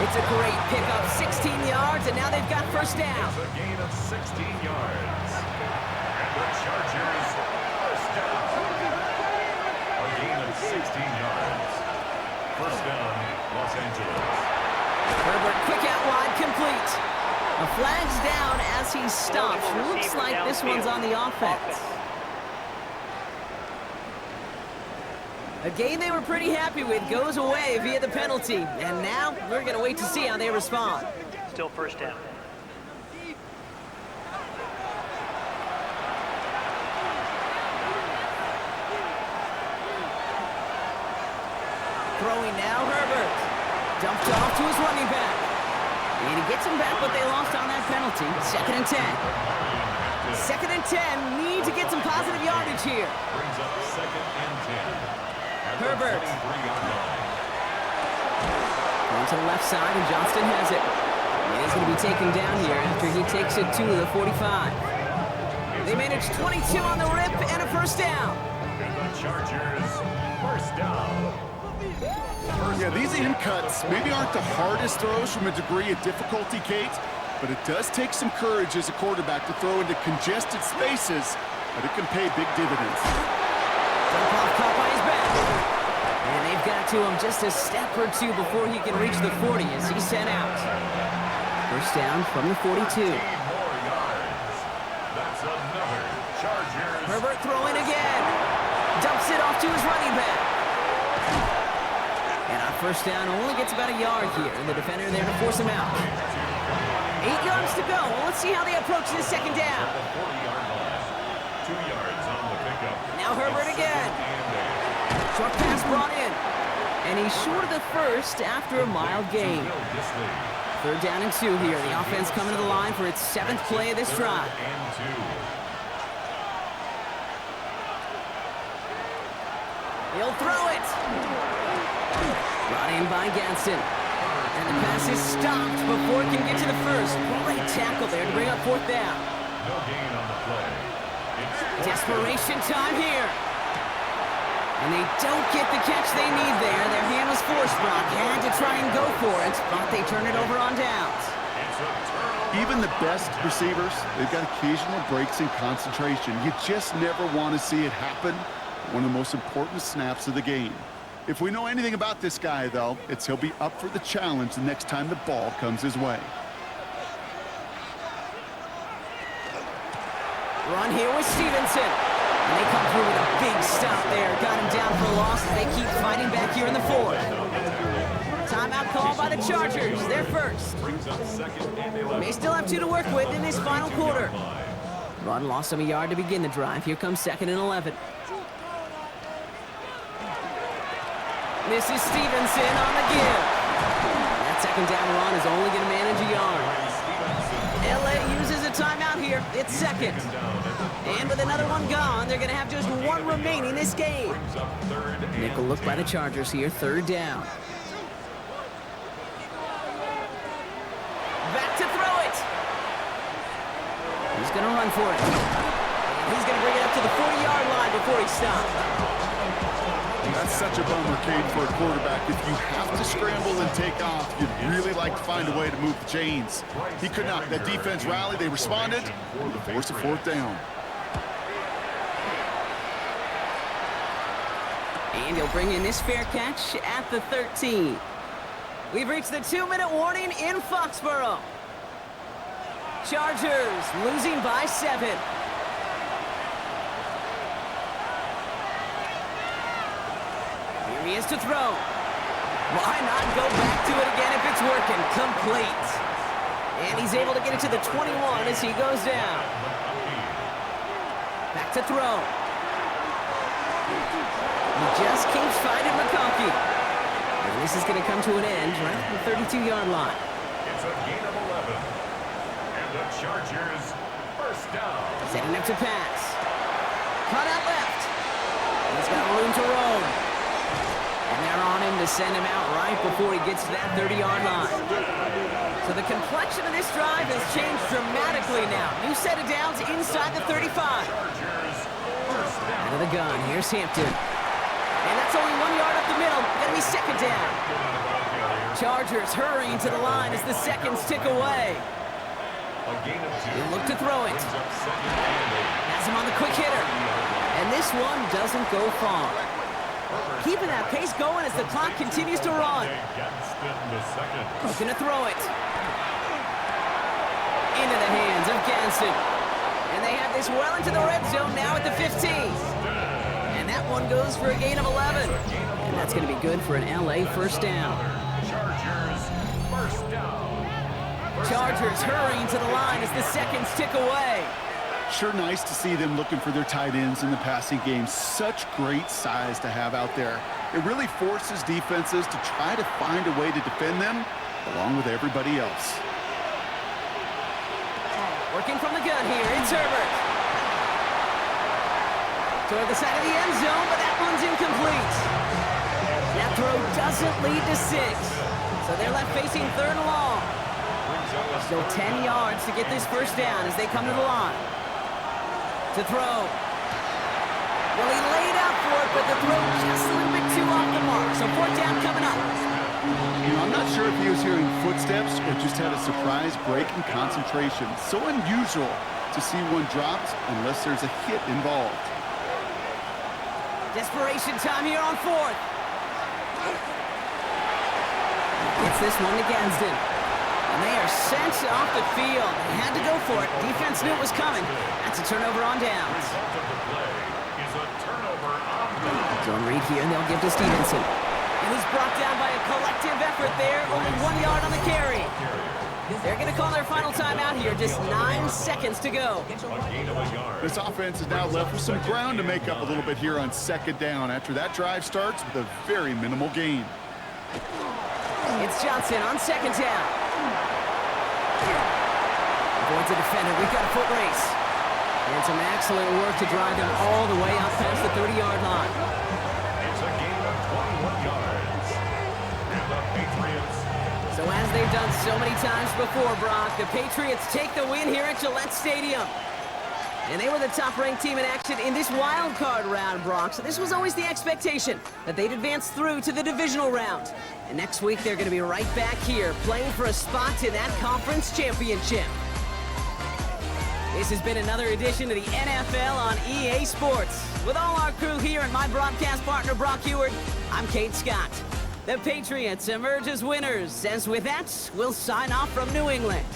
It's a great pickup, 16 yards, and now they've got first down. It's a gain of 16 yards. And the Chargers first down. A gain of 16 yards. First down, Los Angeles. Herbert, quick out wide, complete. A flag's down as he stops. Looks like this one's on the offense. A game they were pretty happy with goes away via the penalty. And now we're going to wait to see how they respond. Still first down. Throwing now, Herbert. Dumped off to his running back. And he gets him back, but they lost on that penalty. 2nd and 10. 2nd and 10. Need to get some positive yardage here. Brings up 2nd and 10. Herbert. Going to the left side, and Johnston has it. And he's going to be taken down here after he takes it to the 45. They managed 22 on the rip and a first down. And the Chargers, first down. Yeah, these in cuts maybe aren't the hardest throws from a degree of difficulty, Kate, but it does take some courage as a quarterback to throw into congested spaces, but it can pay big dividends. Caught by his back. And they've got to him just a step or two before he can reach the 40 as he's sent out. First down from the 42. 15 more yards. That's another Chargers. Herbert throwing again. Dumps it off to his running back. And on first down, only gets about a yard here. And the defender there to force him out. 8 yards to go. Let's see how they approach this second down. 40-yard line. 2 yards on the pickup. Now Herbert again. Short pass brought in. And he's short of the first after a mild gain. 3rd down and 2 here. The offense coming to the line for its 7th play of this drive. He'll throw it. Brought in by Gadsden. And the pass is stopped before it can get to the first. Great tackle there to bring up 4th down. No gain on the play. Desperation time here. And they don't get the catch they need there. Their hand was forced. Brock had to try and go for it, but they turn it over on downs. Even the best receivers, they've got occasional breaks in concentration. You just never want to see it happen. One of the most important snaps of the game. If we know anything about this guy, though, it's he'll be up for the challenge the next time the ball comes his way. Run here with Stevenson. And they come through with a big stop there. Got him down for a loss as they keep fighting back here in the 4th. Timeout called by the Chargers. They're first. May still have 2 to work with in this final quarter. Run lost him a yard to begin the drive. Here comes 2nd and 11. This is Stevenson on the give. That second down run is only going to manage a yard. LA uses a timeout here. It's 2nd. And with another one gone, they're going to have just 1 remaining this game. Nickel look by the Chargers here. 3rd down. Back to throw it. He's going to run for it. He's going to bring it up to the 40-yard line before he stops. That's such a bummer, Cade, for a quarterback. If you have to scramble and take off, you'd really like to find a way to move the chains. He could not. That defense rallied. They responded. They forced a 4th down. And he'll bring in this fair catch at the 13. We've reached the 2-minute warning in Foxborough. Chargers losing by 7. Here he is to throw. Why not go back to it again if it's working? Complete. And he's able to get it to the 21 as he goes down. Back to throw. He just keeps fighting McConkey. And this is going to come to an end right at the 32-yard line. It's a gain of 11. And the Chargers first down. Setting up to pass. Cut out left. He's got room to roam. And they're on him to send him out right before he gets to that 30-yard line. So the complexion of this drive has changed dramatically now. New set of downs inside the 35. Out of the gun, here's Hampton. And that's only 1 yard up the middle. Gonna be 2nd down. Chargers hurrying to the line as the seconds tick away. He'll look to throw it. Has him on the quick hitter. And this one doesn't go far. Keeping that pace going as the clock continues to run. Looking to throw it. Into the hands of Gadsden. And they have this well into the red zone now at the 15. And And that one goes for a gain of 11. And that's going to be good for an LA first down. Chargers, first down. Chargers hurrying to the line as the seconds tick away. Sure nice to see them looking for their tight ends in the passing game. Such great size to have out there. It really forces defenses to try to find a way to defend them along with everybody else. Working from the gun here, it's Herbert. Toward the side of the end zone, but that one's incomplete. That throw doesn't lead to 6. So they're left facing 3rd and long. Still 10 yards to get this first down as they come to the line. To throw. Well, he laid out for it, but the throw just a little bit too off the mark. So 4th down coming up. You know, I'm not sure if he was hearing footsteps or just had a surprise break in concentration. So unusual to see one dropped unless there's a hit involved. Desperation time here on 4th. Gets this one to Gadsden. And they are sent off the field. They had to go for it. Defense knew it was coming. That's a turnover on downs. Zone read here, and they'll give to Stevenson. And he's brought down by a collective effort there. Only 1 yard on the carry. They're going to call their final timeout here. Just 9 seconds to go. This offense is now left with some ground to make up a little bit here on 2nd down after that drive starts with a very minimal gain. It's Johnson on 2nd down. Avoids a defender. We've got a foot race. And some excellent work to drive them all the way out past the 30-yard line. It's a gain of 21 yards. And the Patriots. So as they've done so many times before, Brock, the Patriots take the win here at Gillette Stadium. And they were the top-ranked team in action in this wild card round, Brock. So this was always the expectation that they'd advance through to the divisional round. And next week, they're going to be right back here playing for a spot in that conference championship. This has been another edition of the NFL on EA Sports. With all our crew here and my broadcast partner, Brock Heward, I'm Kate Scott. The Patriots emerge as winners, as with that, we'll sign off from New England.